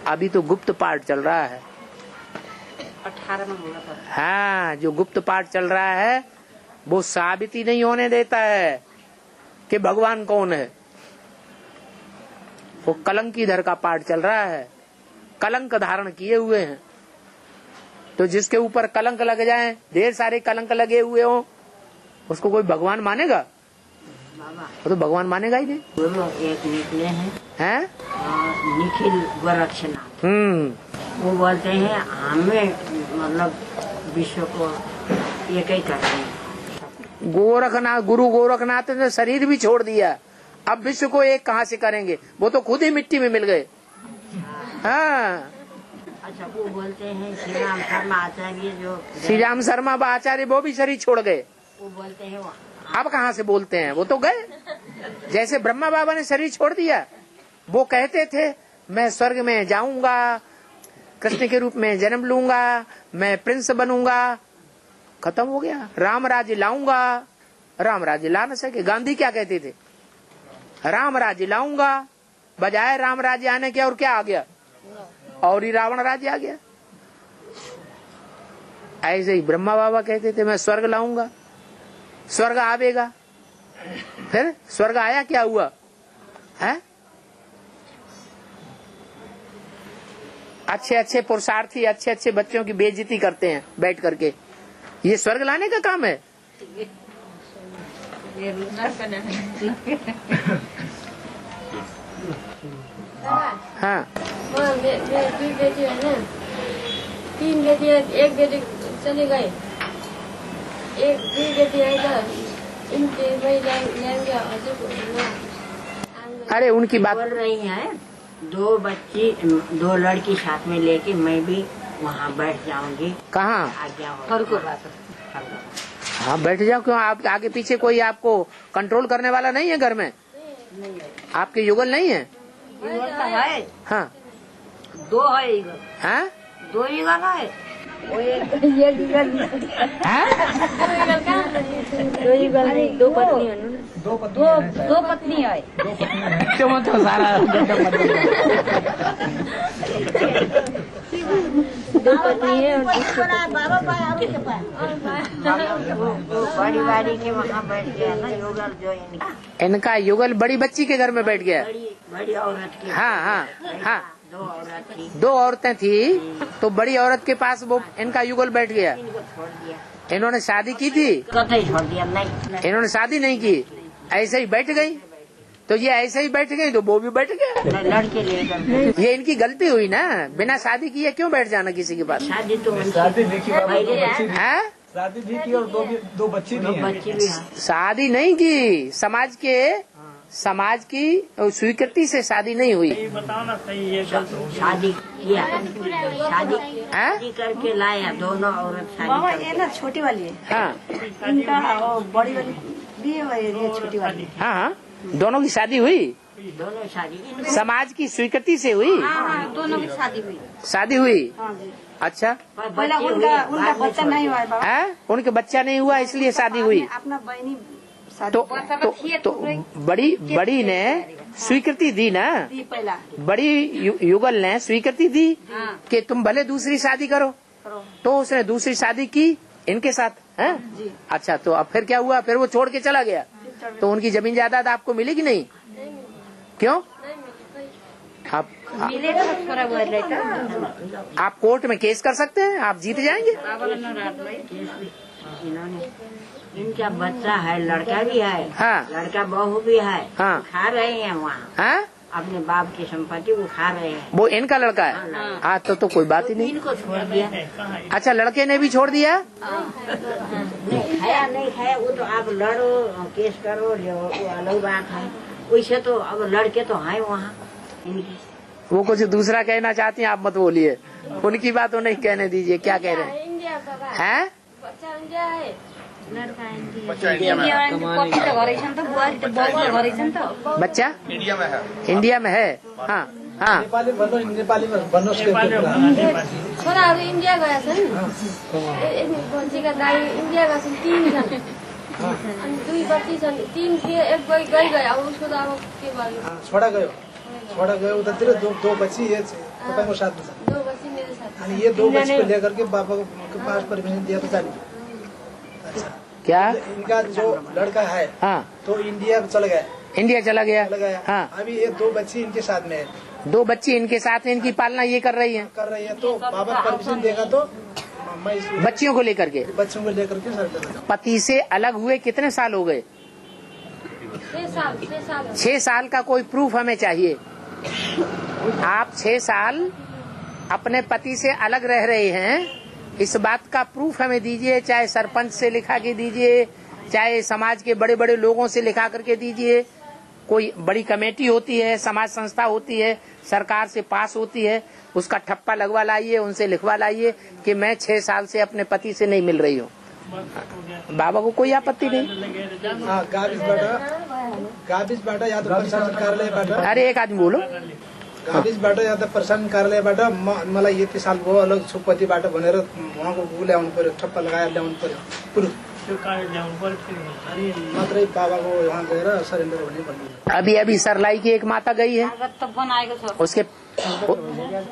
अभी तो गुप्त पाठ चल रहा है। 18 में होगा तो। हाँ, जो गुप्त पाठ चल रहा है वो साबित ही नहीं होने देता है कि भगवान कौन है। वो कलंकीधर का पाठ चल रहा है, कलंक धारण किए हुए हैं। तो जिसके ऊपर कलंक लग जाए, ढेर सारे कलंक लगे हुए हो, उसको कोई भगवान मानेगा? वो तो भगवान मानेगा ही नहीं। दोनों एक निकले हैं, निखिल गोरक्षनाथ। वो बोलते हैं हमें मतलब विश्व को एक ही करना है। गोरखनाथ, गुरु गोरखनाथ ने शरीर भी छोड़ दिया, अब विश्व को एक कहाँ से करेंगे? वो तो खुद ही मिट्टी में मिल गए। हाँ, अच्छा, वो बोलते हैं श्री राम शर्मा आचार्य, जो श्री राम शर्मा आचार्य वो भी शरीर छोड़ गए। वो बोलते हैं वो अब कहाँ से बोलते हैं? वो तो गए। जैसे ब्रह्मा बाबा ने शरीर छोड़ दिया, वो कहते थे मैं स्वर्ग में जाऊंगा, कृष्ण के रूप में जन्म लूंगा, मैं प्रिंस बनूंगा। खत्म हो गया। राम राज्य लाऊंगा, राम राज्य ला न सके। गांधी क्या कहते थे? राम राज्य लाऊंगा, बजाय राम राज्य आने के और क्या आ गया? और ही रावण राज्य आ गया। ऐसे ही ब्रह्मा बाबा कहते थे मैं स्वर्ग लाऊंगा, स्वर्ग आवेगा। फिर स्वर्ग आया, क्या हुआ है? अच्छे अच्छे पुरुषार्थी अच्छे अच्छे बच्चों की बेइज्जती करते हैं बैठ करके। ये स्वर्ग लाने का काम है? हाँ, मेरी बेटी है ना, 3 बेटी है, 1 बेटी चली गई, 2 बेटी है तो इनके लेंगे। अरे उनकी बात बोल रही है, 2 बच्ची 2 लड़की साथ में लेके मैं भी वहाँ बैठ जाऊंगी। कहाँ? आज्ञा हाँ, बैठ जाओ। क्यों? आप आगे पीछे कोई आपको कंट्रोल करने वाला नहीं है घर में? आपके युगल नहीं है? है, हाँ, 2 है युगल। हाँ, 2 युगल है। ये युगल हाँ? 2 युगल नहीं, 2 पत्नी है ना। 2 पत्नी है। तुम तो सारा 2 पत्नी है और बड़ी बाड़ी के वहाँ बैठ गया ना युगल, जो इनका युगल बड़ी बच्ची के घर में बैठ गया। बड़ी औरत के। हाँ हाँ हाँ, 2 औरत थी, 2 औरतें थी, तो बड़ी औरत के पास वो इनका युगल बैठ गया। इनको छोड़ दिया, इन्होंने शादी की थी? कतई छोड़ दिया नहीं। इन्होंने शादी नहीं की, ऐसे ही बैठ गई। तो ये ऐसे ही बैठ गई तो वो भी बैठ गया। लड़के लेकर। ये इनकी गलती हुई ना, बिना शादी किए क्यों बैठ जाना किसी के पास? शादी तो शादी भी की, है? शादी भी की और 2 बच्ची भी हैं। बच्ची भी है। शादी नहीं की, समाज की स्वीकृति से शादी नहीं हुई। शादी किया, शादी करके लाया, दोनों औरत शादी करके। ये ना छोटी वाली है, हाँ इनका वो बड़ी वाली भी है, ये छोटी वाली। हाँ हाँ, दोनों की शादी हुई, दोनों शादी समाज की स्वीकृति से हुई। दोनों की शादी हुई। शादी हुई? हाँ जी। अच्छा, पहला उनका बच्चा नहीं हुआ है बाबा, है? उनके बच्चा नहीं हुआ इसलिए शादी हुई। अपना बहनी शादी तो बड़ी ने स्वीकृति दी ना, दी पहला। बड़ी युगल ने स्वीकृति दी कि तुम भले दूसरी शादी करो, तो उसने दूसरी शादी की इनके साथ, है? अच्छा, तो अब फिर क्या हुआ? फिर वो छोड़ के चला गया, तो उनकी जमीन जायदाद आपको मिलेगी नहीं? क्यों? मिलेगा तो थोड़ा बहुत लेकर। आप कोर्ट में केस कर सकते हैं, आप जीत जाएंगे। इन्होंने, इनका बच्चा है, लड़का भी है, हाँ। लड़का बहू भी है, हाँ। खा रहे हैं वहाँ। हाँ? अपने बाप की संपत्ति वो खा रहे हैं। वो इनका लड़का है? हाँ तो कोई बात ही नहीं। इनको छोड़ दिया। अच्छा, लड़के ने भी छोड़ दिया? नहीं खाया वो तो आप लड़ो केस करो जो वो अलग बात है। वैसे तो अब लड़के तो हैं वहाँ इनकी। वो कुछ दूसरा कहना चाहती हैं, आप मत बोलिए, उनकी बात तो नहीं कहने दीजिए। क्या कह रहे हैं? इंडिया का हैं? बच्चा इंडिया है, लड़का बच्चा इंडिया में है। हाँ हाँ, नेपाली में बनोस् के छोराहरू इन्डिया गएका छन्। भन्छेका दाई इन्डिया गएका छन्, 3 छन् अनि 2 बच्ची छन्। 3 के एक गई अब उसको त अब के भयो? छोड़ा गयो उतातिर। दो बच्ची ये तपाईँको साथमा छ। 2 बच्ची मेरो साथ। अनि ये 2 बच्ची को लेकर के पापा के पास परमिशन दिया तो जाने। अच्छा, क्या इनका जो लड़का है हाँ तो इंडिया चला गया। इंडिया चला गया। हाँ, अभी ये 2 बच्ची इनके साथ में है। 2 बच्ची इनके साथ है, इनकी पालना ये कर रही है। तो बाबा परमिशन देगा तो मैं बच्चियों को लेकर के सर पति से अलग हुए कितने साल हो गए? 6 साल। 6 साल का कोई प्रूफ हमें चाहिए। आप 6 साल अपने पति से अलग रह रहे हैं, इस बात का प्रूफ हमें दीजिए। चाहे सरपंच से लिखा के दीजिए, चाहे समाज के बड़े बड़े लोगों से लिखा करके दीजिए। कोई बड़ी कमेटी होती है, समाज संस्था होती है, सरकार से पास होती है, उसका ठप्पा लगवा लाइए, उनसे लिखवा लाइए कि मैं 6 साल से अपने पति से नहीं मिल रही हूँ। बाबा को कोई आपत्ति नहीं। गाविसबाट या तो प्रशासन कार्यालयबाट, अरे एक आदमी बोलो, गाविसबाट या त प्रशासन कार्यालयबाट मलाई यति साल भयो अलग छु पतिबाट भनेर उहाँको उ ल्याउनु पर्यो, ठप्पा लगाएर ल्याउनु पर्यो प्रुफ। मात्रै बाबाको वहाँ गएर सरेन्डर हुने भन्नु। अभी सरलाई की एक माता गई है,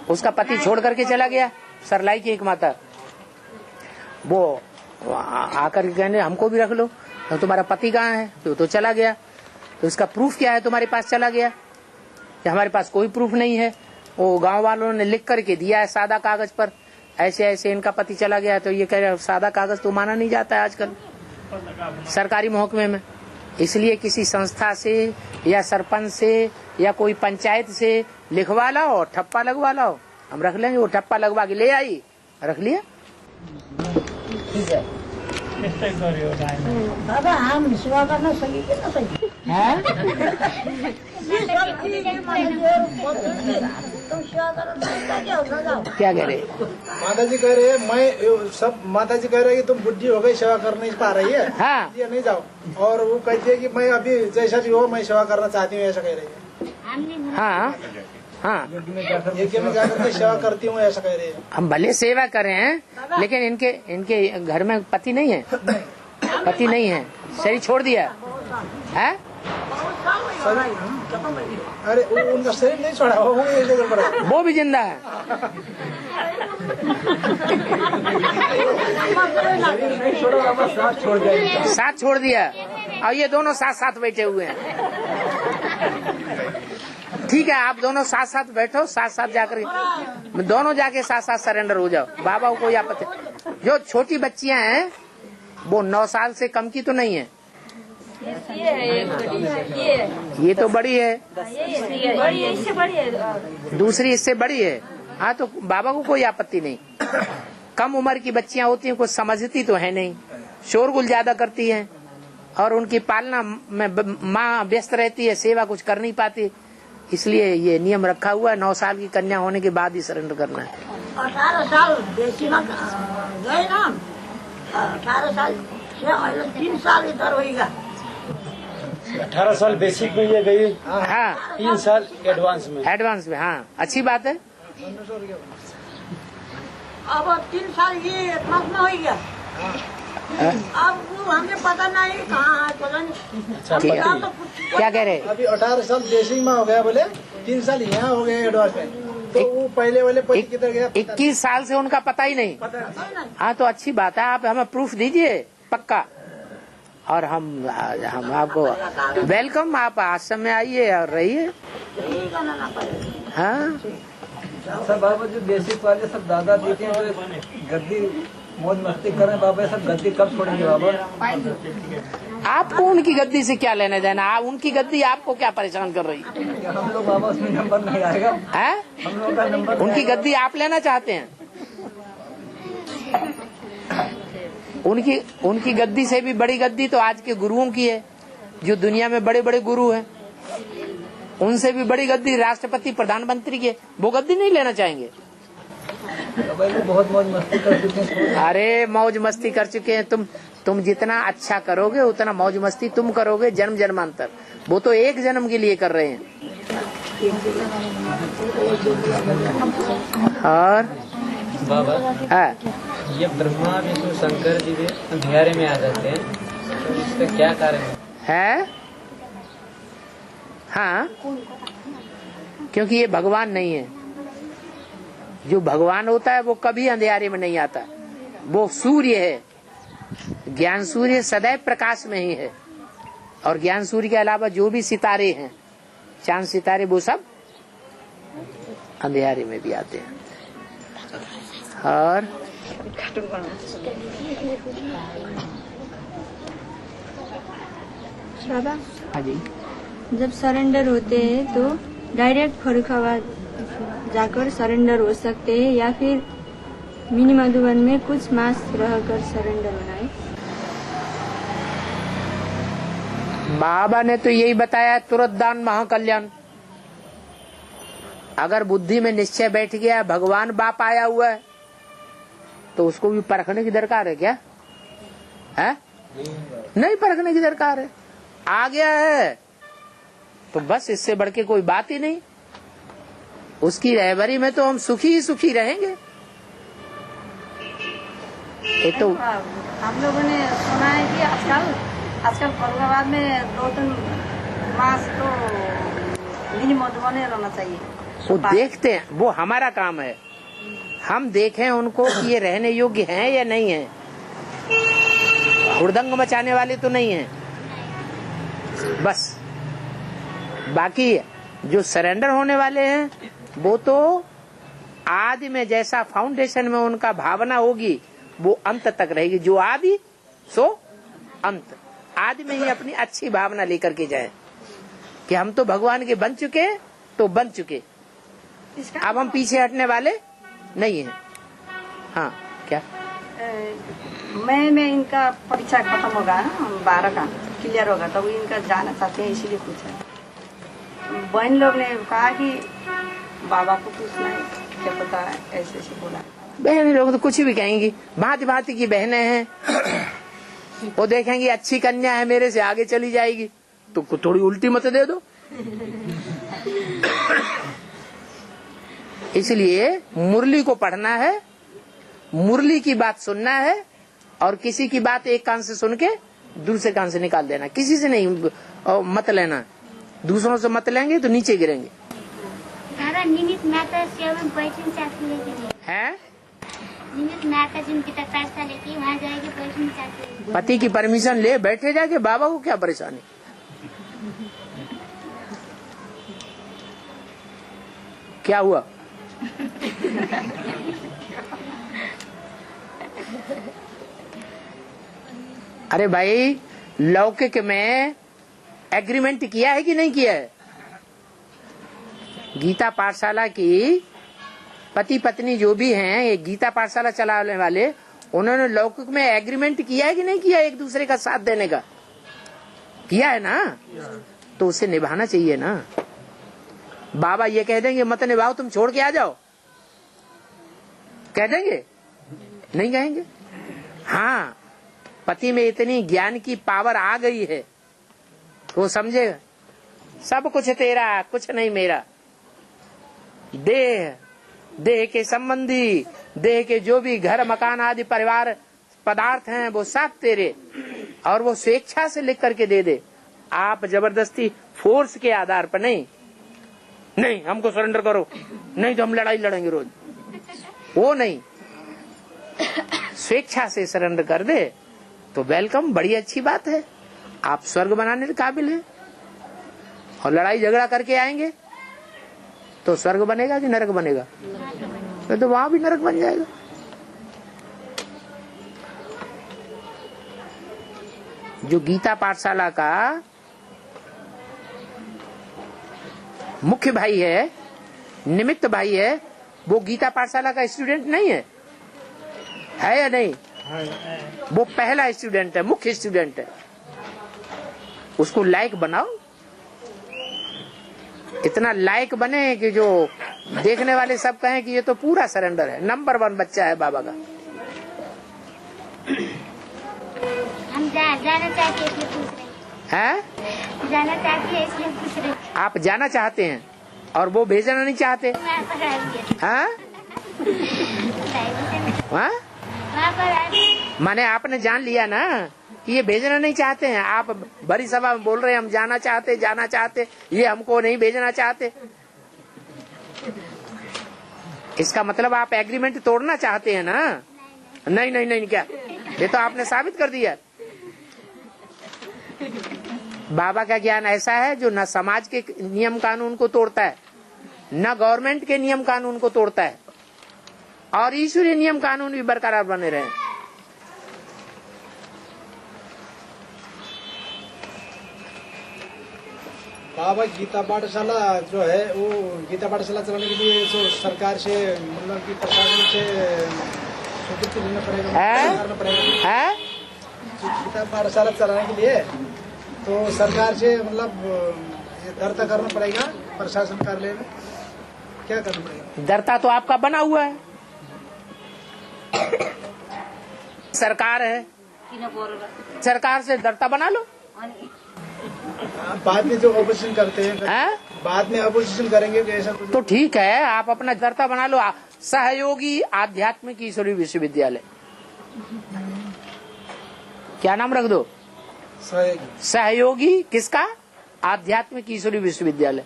उसका पति छोड़ करके चला गया। सरलाई की एक माता वो आकर के कहने हमको भी रख लो, तो तुम्हारा पति कहाँ है? तो चला गया। तो इसका प्रूफ क्या है? तुम्हारे पास चला गया। हमारे पास कोई प्रूफ नहीं है। वो गांव वालों ने लिख करके दिया है सादा कागज पर, ऐसे ऐसे इनका पति चला गया। तो ये कह रहे सादा कागज तो माना नहीं जाता है आजकल सरकारी महकमे में। इसलिए किसी संस्था से या सरपंच से या कोई पंचायत से लिखवा लाओ और ठप्पा लगवा लाओ, हम रख लेंगे। वो ठप्पा लगवा के ले आई, रख लिया। बाबा हम सेवा गर्न सकिए न सकिए क्या कह रहे? माताजी कह रहे मैं सब माताजी कह रहे कि तुम बुढ़ी हो गई, सेवा कर नहीं पा रही है, हाँ ये नहीं जाओ। और वो कहती है कि मैं अभी जैसा भी हो मैं सेवा करना चाहती हूँ, ऐसा कह रही है। हाँ हाँ, यज्ञ में जाकर के सेवा करती हूँ, ऐसा कह रही है। हम भले सेवा करें हैं, लेकिन इनके घर में पति नहीं है, पति नहीं है, शरीर छोड़ दिया है। अरे उनका शरीर नहीं छोड़ा, वो भी जिंदा है। साथ छोड़ दिया और ये दोनों साथ साथ बैठे हुए हैं। ठीक है, आप दोनों साथ साथ बैठो, साथ साथ जाकर दोनों जाके साथ साथ सरेंडर हो जाओ। बाबा को कोई आपत्ति। जो छोटी बच्चियां हैं वो 9 साल से कम की तो नहीं है। ये तो बड़ी है, इससे बड़ी है, दूसरी इससे बड़ी है। हाँ, तो बाबा को कोई आपत्ति नहीं। कम उम्र की बच्चियां होती हैं, कुछ समझती तो है नहीं, शोरगुल ज्यादा करती हैं और उनकी पालना में माँ व्यस्त रहती है, सेवा कुछ कर नहीं पाती। इसलिए ये नियम रखा हुआ है 9 साल की कन्या होने के बाद ही सरेंडर करना है। 18 साल बेसी में गए ना, 18 साल से 3 साल इधर होगा। 18 साल बेसिक में ये गई, हाँ 3 साल एडवांस में। हाँ, अच्छी बात है। अब 3 साल ये मत में हो गया। अब वो हमें पता नहीं कहाँ है, पता नहीं। क्या कह रहे? अभी 18 साल बेसिक में हो गया, बोले 3 साल यहाँ हो गए एडवांस में। तो वो पहले वाले पति किधर गया? 21 साल से उनका पता ही नहीं। हाँ, तो अच्छी बात है। आप हमें प्रूफ दीजिए पक्का, और हम आपको वेलकम। आप आश्रम में आइए और रहिए। हाँ, सब बाबा जो बेसिक वाले सब दादा देते हैं तो गद्दी मौज मस्ती कर रहे हैं बाबा, सब गद्दी कब छोड़ेंगे बाबा? आपको उनकी गद्दी से क्या लेना देना? आप उनकी गद्दी आपको क्या परेशान कर रही हम लोग बाबा उसमें नंबर नहीं आएगा है? हम लोग का नंबर उनकी गद्दी आप लेना चाहते हैं? उनकी गद्दी से भी बड़ी गद्दी तो आज के गुरुओं की है, जो दुनिया में बड़े बड़े गुरु हैं। उनसे भी बड़ी गद्दी राष्ट्रपति प्रधानमंत्री की है। वो गद्दी नहीं लेना चाहेंगे? बहुत मौज मस्ती कर चुके हैं। अरे मौज मस्ती कर चुके हैं। तुम जितना अच्छा करोगे उतना मौज मस्ती तुम करोगे जन्म जन्मांतर। वो तो एक जन्म के लिए कर रहे हैं। और बाबा है ये ब्रह्मा विष्णु शंकर जी भी अंधियारे में आ जाते हैं, तो इसका क्या कारण है? हाँ, क्योंकि ये भगवान नहीं है। जो भगवान होता है वो कभी अंधियारे में नहीं आता। वो सूर्य है, ज्ञान सूर्य सदैव प्रकाश में ही है। और ज्ञान सूर्य के अलावा जो भी सितारे हैं, चांद सितारे, वो सब अंधियारे में भी आते हैं। और बाबा, हाँ जी, जब सरेंडर होते हैं तो डायरेक्ट फरुखाबाद जाकर सरेंडर हो सकते हैं या फिर मिनी मधुबन में कुछ मास रहकर सरेंडर होना है? बाबा ने तो यही बताया, तुरंत दान महाकल्याण। अगर बुद्धि में निश्चय बैठ गया भगवान बाप आया हुआ है, तो उसको भी परखने की दरकार है क्या? है? नहीं परखने की दरकार है। आ गया है तो बस, इससे बढ़ के कोई बात ही नहीं। उसकी रहबरी में तो हम सुखी ही सुखी रहेंगे। ये तो हम लोगों ने सुना है कि आजकल फरुखाबाद में 2-3 मास तो मिनी मधुबन रहना चाहिए। वो देखते हैं, वो हमारा काम है। हम देखें उनको कि ये रहने योग्य हैं या नहीं है। हुड़दंग मचाने वाले तो नहीं हैं। बस बाकी जो सरेंडर होने वाले हैं वो तो आदि में जैसा फाउंडेशन में उनका भावना होगी वो अंत तक रहेगी। जो आदि सो अंत। आदि में ही अपनी अच्छी भावना लेकर के जाए कि हम तो भगवान के बन चुके, तो बन चुके, अब हम पीछे हटने वाले नहीं है। हाँ, क्या मई में इनका परीक्षा खत्म होगा, 12 का क्लियर होगा, तो इनका जाना चाहते हैं, इसीलिए पूछा। बहन लोग ने कहा कि बाबा को पूछना है, क्या पता, ऐसे ऐसे बोला। बहन लोग तो कुछ भी कहेंगी, भांति भांति की बहनें हैं। वो देखेंगी अच्छी कन्या है, मेरे से आगे चली जाएगी, तो थोड़ी उल्टी मत दे दो। इसलिए मुरली को पढ़ना है, मुरली की बात सुनना है, और किसी की बात एक कान से सुन के दूसरे कान से निकाल देना। किसी से नहीं मत लेना। दूसरों से मत लेंगे तो नीचे गिरेंगे। निमित माता सेवा में बैठने चाहती है? निमित माता जिनकी तपस्या लेती है, वहाँ जाएगी, बैठने चाहती है। पति की परमिशन ले बैठे जाके, बाबा को क्या परेशानी। क्या हुआ? अरे भाई, लौकिक में एग्रीमेंट किया है कि नहीं किया है? गीता पाठशाला की पति पत्नी जो भी हैं, ये गीता पाठशाला चलाने वाले, उन्होंने लौकिक में एग्रीमेंट किया है कि नहीं किया, एक दूसरे का साथ देने का? किया है ना, तो उसे निभाना चाहिए ना। बाबा ये कह देंगे मत निभाओ, तुम छोड़ के आ जाओ, कह देंगे? नहीं कहेंगे। हाँ, पति में इतनी ज्ञान की पावर आ गई है, वो समझेगा सब कुछ तेरा, कुछ नहीं मेरा। देह के संबंधी, देह के जो भी घर मकान आदि परिवार पदार्थ हैं, वो सब तेरे, और वो स्वेच्छा से लिख करके दे दे। आप जबरदस्ती फोर्स के आधार पर नहीं, नहीं हमको सरेंडर करो, नहीं तो हम लड़ाई लड़ेंगे रोज, वो नहीं। स्वेच्छा से सरेंडर कर दे तो वेलकम, बड़ी अच्छी बात है। आप स्वर्ग बनाने के काबिल हैं। और लड़ाई झगड़ा करके आएंगे तो स्वर्ग बनेगा कि नरक बनेगा? तो वहां भी नरक बन जाएगा। जो गीता पाठशाला का मुख्य भाई है, निमित्त भाई है, वो गीता पाठशाला का स्टूडेंट नहीं है या नहीं? वो पहला स्टूडेंट है, मुख्य स्टूडेंट है। उसको लायक बनाओ, इतना लायक बने कि जो देखने वाले सब कहें कि ये तो पूरा सरेंडर है, नंबर 1 बच्चा है बाबा का। हम जाना चाहते हैं इसलिए पूछ रहे हैं? जाना चाहते हैं इसलिए पूछ रहे। आप जाना चाहते हैं और वो भेजना नहीं चाहते? हाँ? माने आपने जान लिया ना कि ये भेजना नहीं चाहते हैं। आप बड़ी सभा में बोल रहे हैं हम जाना चाहते, ये हमको नहीं भेजना चाहते। इसका मतलब आप एग्रीमेंट तोड़ना चाहते हैं ना? नहीं क्या, ये तो आपने साबित कर दिया। बाबा का ज्ञान ऐसा है जो न समाज के नियम कानून को तोड़ता है, न गवर्नमेंट के नियम कानून को तोड़ता है, और ईश्वरीय नियम कानून भी बरकरार बने रहे। बाबा गीता पाठशाला जो है वो गीता पाठशाला चलाने के लिए जो सरकार से मतलब कि प्रशासन से स्वीकृति लेना पड़ेगा। गीता पाठशाला चलाने के लिए तो सरकार से मतलब दर्ता करना पड़ेगा प्रशासन कार्यालय में। क्या करना पड़ेगा? दर्ता तो आपका बना हुआ है, सरकार है, सरकार से दर्ता बना लो। बाद में जो अपोजिशन करते हैं, बाद में अपोजिशन करेंगे कि ऐसा कुछ? तो ठीक है, आप अपना दर्ता बना लो। सहयोगी आध्यात्मिक ईश्वरीय विश्वविद्यालय, क्या नाम रख दो? सहयोगी किसका? आध्यात्मिक ईश्वरीय विश्वविद्यालय।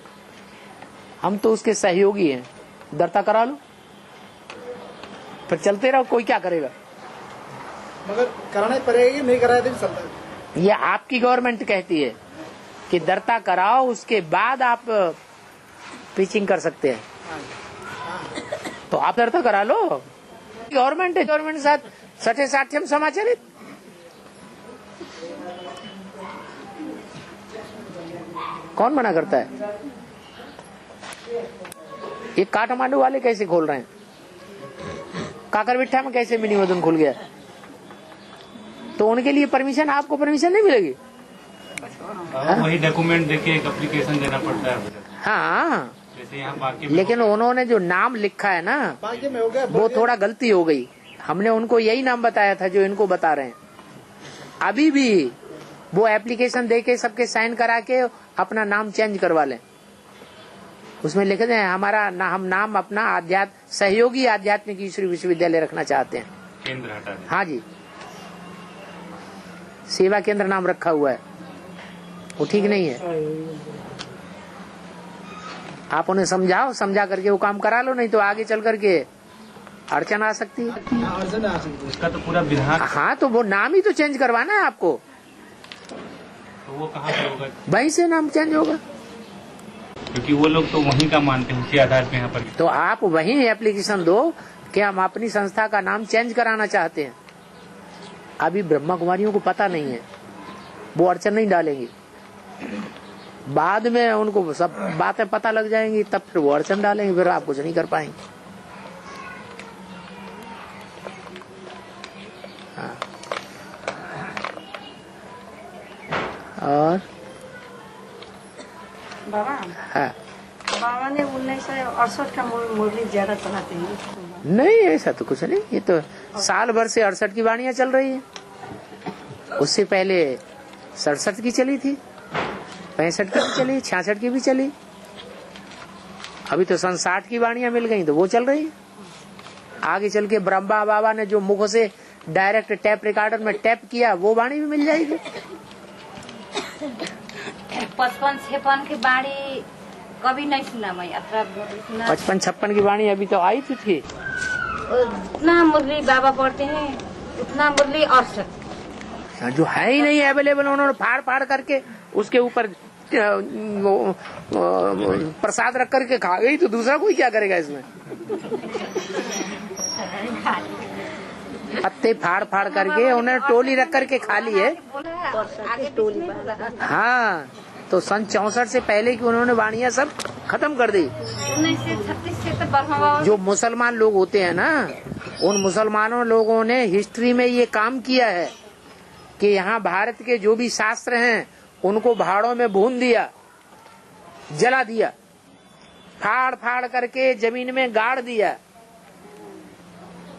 हम तो उसके सहयोगी हैं, दर्ता करा लो, फिर चलते रहो, कोई क्या करेगा। मगर कराना ही पड़ेगा कि नहीं कराया तो चलता है? ये आपकी गवर्नमेंट कहती है कि दर्ता कराओ, उसके बाद आप पिचिंग कर सकते हैं। तो आप दर्ता करा लो, गवर्नमेंट है, गवर्नमेंट के साथ सठे साठ्यम समाचरित। कौन मना करता है? ये काठमांडू वाले कैसे खोल रहे हैं? काकरबिट्ठा में कैसे मिनी मदन खुल गया? तो उनके लिए परमिशन, आपको परमिशन नहीं मिलेगी। वही डॉक्यूमेंट देके एक एप्लीकेशन देना पड़ता है। हाँ, जैसे यहाँ बाकी लेकिन उन्होंने जो नाम लिखा है ना, वो थोड़ा गलती हो गई। हमने उनको यही नाम बताया था जो इनको बता रहे हैं। अभी भी वो एप्लीकेशन देके सबके साइन करा के अपना नाम चेंज करवा लें। उसमें लिख दें हमारा हम नाम अपना सहयोगी आध्यात्मिक ईश्वरीय विश्वविद्यालय रखना चाहते हैं। केंद्र हटा दें। हाँ जी, सेवा केंद्र नाम रखा हुआ है, वो ठीक नहीं है। आप उन्हें समझाओ, समझा करके वो काम करा लो, नहीं तो आगे चल करके अड़चन आ सकती है। उसका तो पूरा विधान। हाँ, तो वो नाम ही तो चेंज करवाना है आपको। तो वो कहाँ पे होगा? वहीं से नाम चेंज होगा, क्योंकि वो लोग तो वहीं का मानते हैं, उसी आधार पे यहाँ पर। तो आप वहीं एप्लीकेशन दो कि हम अपनी संस्था का नाम चेंज कराना चाहते हैं। अभी ब्रह्मा कुमारियों को पता नहीं है, वो अड़चन नहीं डालेंगी। बाद में उनको सब बातें पता लग जाएंगी, तब फिर वो अड़चन डालेंगे, फिर आप कुछ नहीं कर पाएंगे। हाँ। और बाबा, हाँ, बाबा ने 1968 का मुरली ज्यादा चलाते हैं। नहीं, ऐसा तो कुछ नहीं। ये तो साल भर से 68 की वाणियां चल रही है। उससे पहले 67 की चली थी, 65 की भी चली, 66 की भी चली। अभी तो सन 60 की वाणियां मिल गई तो वो चल रही है। आगे चल के ब्रह्मा बाबा ने जो मुख से डायरेक्ट टैप रिकॉर्डर में टैप किया, वो वाणी भी मिल जाएगी। 55-56 की वाणी कभी नहीं सुना मैं। 55-56 की वाणी अभी तो आई थी। उतना मुरली बाबा पढ़ते हैं, उतना मुरली 68 जो है ही नहीं अवेलेबल, उन्होंने फाड़ फाड़ करके उसके ऊपर प्रसाद रख करके खा गई, तो दूसरा कोई क्या करेगा इसमें? पत्ते फाड़ फाड़ करके उन्हें टोली रख करके खा लिए। हाँ, तो सन 64 से पहले की उन्होंने वाणियां सब खत्म कर दी। 1936 से तो जो मुसलमान लोग होते हैं ना, उन मुसलमानों लोगों ने हिस्ट्री में ये काम किया है कि यहाँ भारत के जो भी शास्त्र हैं उनको भाड़ों में भून दिया, जला दिया, फाड़ फाड़ करके जमीन में गाड़ दिया,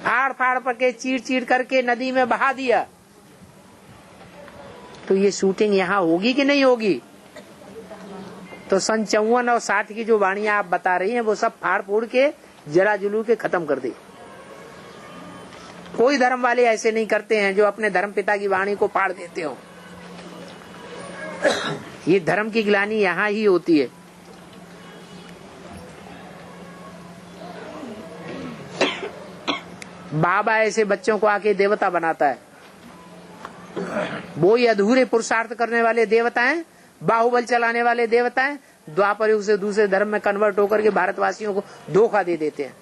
फाड़ फाड़ करके चीर चीर करके नदी में बहा दिया। तो ये शूटिंग यहाँ होगी कि नहीं होगी? तो सन 54 और 60 की जो वाणियां आप बता रही हैं वो सब फाड़ फूड़ के जला जुलू के खत्म कर दी। कोई धर्म वाले ऐसे नहीं करते हैं जो अपने धर्म पिता की वाणी को फाड़ देते हो। ये धर्म की ग्लानि यहाँ ही होती है। बाबा ऐसे बच्चों को आके देवता बनाता है। वो ही अधूरे पुरुषार्थ करने वाले देवता हैं, बाहुबल चलाने वाले देवता हैं, द्वापर युग से दूसरे धर्म में कन्वर्ट होकर के भारतवासियों को धोखा दे देते हैं।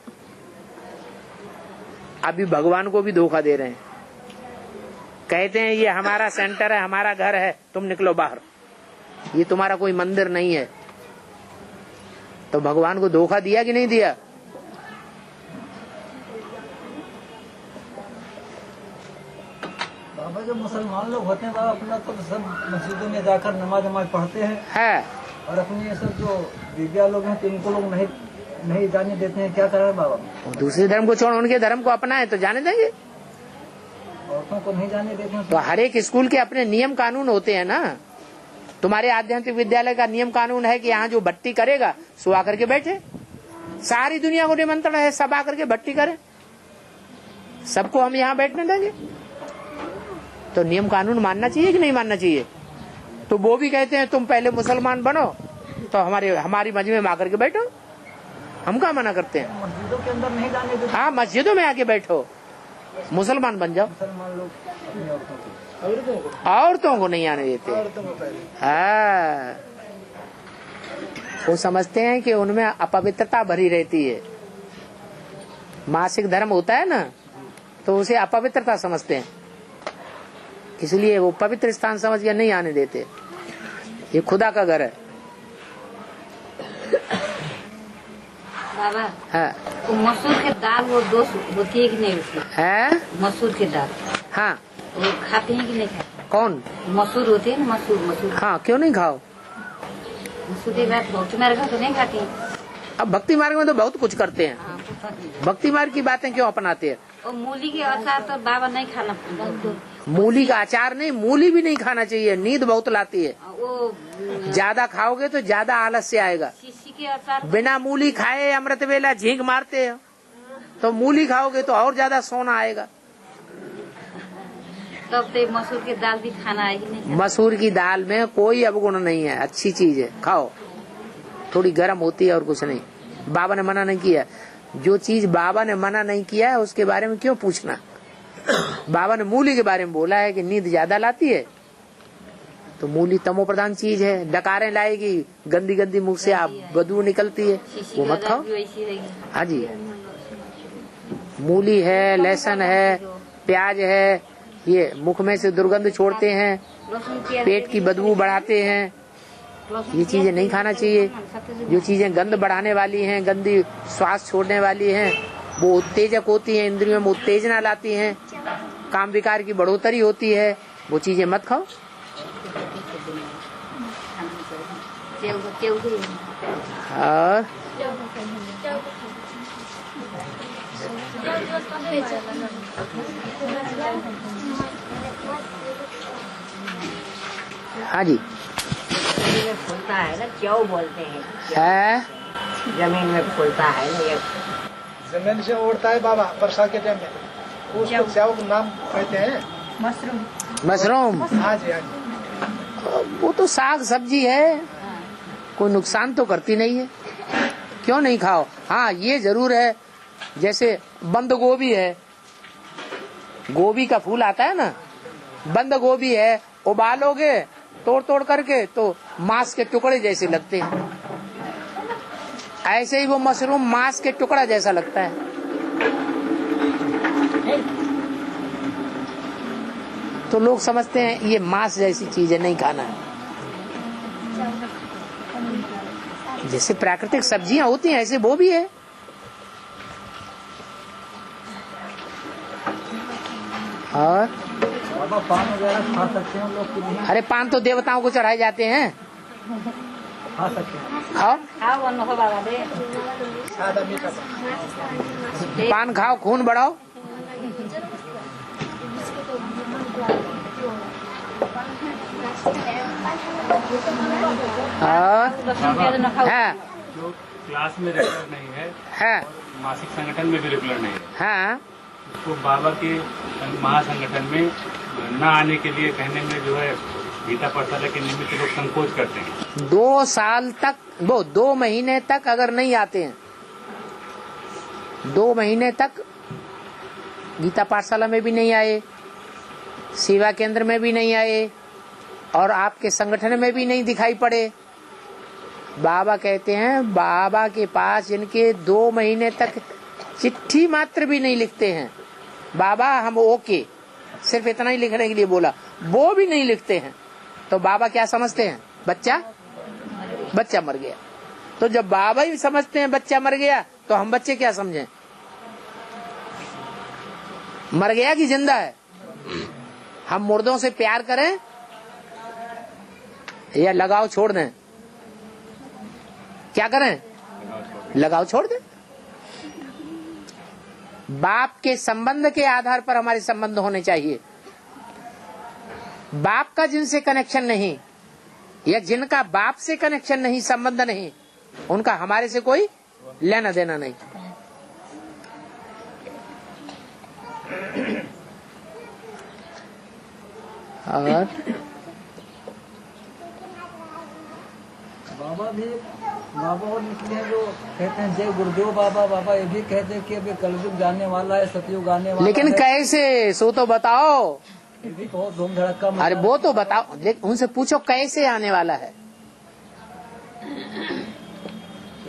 अभी भगवान को भी धोखा दे रहे हैं। कहते हैं ये हमारा सेंटर है, हमारा घर है, तुम निकलो बाहर, ये तुम्हारा कोई मंदिर नहीं है। तो भगवान को धोखा दिया कि नहीं दिया? बाबा जो मुसलमान लोग होते हैं बाबा अपना तो सब मस्जिदों में जाकर नमाज पढ़ते हैं है। और अपने ये सब जो दिव्या लोग हैं तो इनको लोग नहीं जाने देते हैं। क्या करें बाबा? दूसरे धर्म को छोड़ उनके धर्म को अपनाए तो जाने देंगे। औरतों को नहीं जाने देते हैं। तो हर एक स्कूल के अपने नियम कानून होते हैं ना। तुम्हारे आध्यात्मिक विद्यालय का नियम कानून है कि यहाँ जो भट्टी करेगा सो आकर के बैठे। सारी दुनिया को निमंत्रण है, सब आकर के भट्टी करे, सबको हम यहाँ बैठने देंगे। तो नियम कानून मानना चाहिए कि नहीं मानना चाहिए? तो वो भी कहते हैं तुम पहले मुसलमान बनो तो हमारी मस्जिद में आकर के बैठो। हम क्या मना करते हैं? मस्जिदों के अंदर नहीं जाने देते। हाँ, मस्जिदों में आके बैठो, मुसलमान बन जाओ। मुसलमान लोग अपनी औरतों को नहीं आने देते। हाँ, वो समझते हैं कि उनमें अपवित्रता भरी रहती है। मासिक धर्म होता है ना, तो उसे अपवित्रता समझते हैं, इसलिए वो पवित्र स्थान समझ के नहीं आने देते। ये खुदा का घर है। बाबा, हाँ, वो मसूर के दाल वो दोष होती है कि नहीं होती है? मसूर के दाल, हाँ, वो खाते हैं कि नहीं खाते? कौन? मसूर होती है ना, मसूर। हाँ, क्यों नहीं खाओ? मसूर के दाल भक्ति मार्ग में तो नहीं खाती। अब भक्ति मार्ग में तो बहुत कुछ करते हैं, भक्ति मार्ग की बातें क्यों अपनाते हैं? और मूली के अचार तो बाबा नहीं खाना। मूली का अचार नहीं, मूली भी नहीं खाना चाहिए, नींद बहुत लाती है। वो ज्यादा खाओगे तो ज्यादा आलस्य आएगा। शीशी के अचार बिना मूली खाए अमृत वेला झींक मारते हो, तो मूली खाओगे तो और ज्यादा सोना आएगा। तब तो मसूर की दाल भी खाना है कि नहीं? मसूर की दाल में कोई अवगुण नहीं है, अच्छी चीज है, खाओ। थोड़ी गर्म होती है और कुछ नहीं। बाबा ने मना नहीं किया। जो चीज बाबा ने मना नहीं किया है उसके बारे में क्यों पूछना? बाबा ने मूली के बारे में बोला है कि नींद ज्यादा लाती है, तो मूली तमो प्रधान चीज है, डकारें लाएगी, गंदी गंदी मुंह से आप बदबू निकलती है, वो मत खाओ। हाँ जी, मूली है, लहसुन है, प्याज है, ये मुख में से दुर्गंध छोड़ते हैं, पेट की बदबू बढ़ाते हैं, ये चीजें नहीं खाना चाहिए। जो चीजें गंध बढ़ाने वाली हैं, गंदी श्वास छोड़ने वाली हैं, वो उत्तेजक होती हैं, इंद्रियों में उत्तेजना लाती हैं, काम विकार की बढ़ोतरी होती है, वो चीजें मत खाओ। और हाँ जी, फूलता है ना, क्यों बोलते हैं? है जमीन में फूलता है ना, ये जमीन से उड़ता है बाबा बरसात के टाइम में, उसको स्याव का नाम कहते हैं मशरूम। हाँ जी, हाँ जी। वो तो साग सब्जी है, कोई नुकसान तो करती नहीं है, क्यों नहीं खाओ। हाँ, ये जरूर है, जैसे बंद गोभी है, गोभी का फूल आता है ना, बंद गोभी है, उबालोगे तोड़ तोड़ करके तो मांस के टुकड़े जैसे लगते हैं, ऐसे ही वो मशरूम मांस के टुकड़ा जैसा लगता है। तो लोग समझते हैं ये मांस जैसी चीज है, नहीं खाना है। जैसे प्राकृतिक सब्जियां होती हैं ऐसे वो भी है। और बाबा पान वगैरह खा सकते हैं लोग कि नहीं? अरे पान तो देवताओं को चढ़ाए जाते हैं। खा सकते हैं। खाओ बाबा दे सादा मीठा पान खाओ, खून बढ़ाओ। हाँ जो क्लास में रेगुलर नहीं है, मासिक संगठन में भी रेगुलर नहीं है, हाँ उसको बाबा के महासंगठन में न आने के लिए कहने में जो है गीता पाठशाला के निमित्त लोग संकोच करते हैं। 2 साल तक, वो 2 महीने तक अगर नहीं आते हैं, 2 महीने तक गीता पाठशाला में भी नहीं आए, सेवा केंद्र में भी नहीं आए और आपके संगठन में भी नहीं दिखाई पड़े, बाबा कहते हैं बाबा के पास इनके 2 महीने तक चिट्ठी मात्र भी नहीं लिखते हैं। बाबा हम ओके, सिर्फ इतना ही लिखने के लिए बोला, वो भी नहीं लिखते हैं। तो बाबा क्या समझते हैं? बच्चा मर गया। तो जब बाबा ही समझते हैं बच्चा मर गया, तो हम बच्चे क्या समझें? मर गया कि जिंदा है? हम मुर्दों से प्यार करें या लगाव छोड़ दें? क्या करें? लगाव छोड़ दें। बाप के संबंध के आधार पर हमारे संबंध होने चाहिए। बाप का जिनसे कनेक्शन नहीं या जिनका बाप से कनेक्शन नहीं, संबंध नहीं, उनका हमारे से कोई लेना देना नहीं। और बाबा और निकले हैं जो कहते हैं जय गुरुदेव बाबा। बाबा ये भी कहते हैं कि अभी कलयुग जाने वाला है, सतयुग आने वाला लेकिन है। कैसे, सो तो बताओ। ये भी बहुत धूम धड़का। अरे वो तो बताओ, उनसे पूछो कैसे आने वाला है।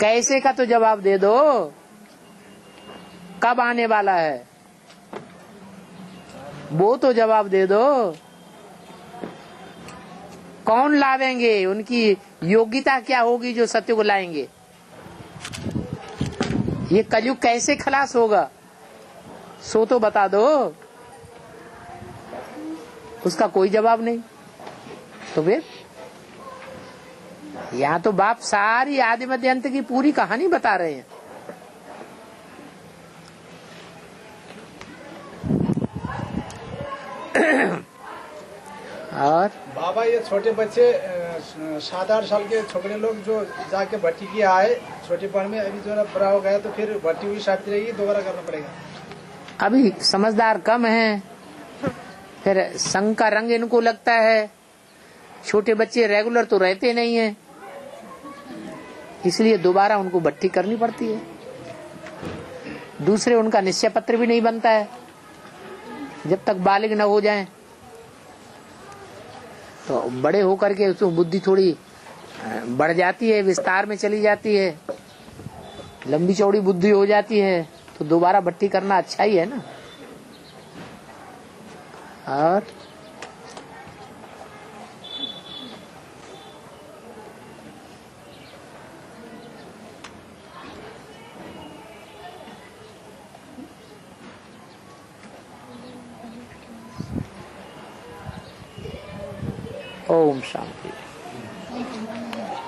कैसे का तो जवाब दे दो, कब आने वाला है वो तो जवाब दे दो। कौन लावेंगे, उनकी योग्यता क्या होगी जो सत्य को लाएंगे? ये कलयुग कैसे खलास होगा, सो तो बता दो। उसका कोई जवाब नहीं। तो फिर यहाँ तो बाप सारी आदि मध्य अंत की पूरी कहानी बता रहे हैं। और बाबा ये छोटे बच्चे 7-8 साल के छोकरे लोग जो जाके भर्ती किया है छोटे पन में, अभी जो बड़ा हो गया तो फिर भर्ती हुई शादी रहेगी, दोबारा करना पड़ेगा। अभी समझदार कम है, फिर संघ का रंग इनको लगता है। छोटे बच्चे रेगुलर तो रहते नहीं हैं, इसलिए दोबारा उनको भर्ती करनी पड़ती है। दूसरे उनका निश्चय पत्र भी नहीं बनता है जब तक बालिग न हो जाएं। तो बड़े होकर के उसको बुद्धि थोड़ी बढ़ जाती है, विस्तार में चली जाती है, लंबी चौड़ी बुद्धि हो जाती है, तो दोबारा भर्ती करना अच्छा ही है ना। और ओम शांति।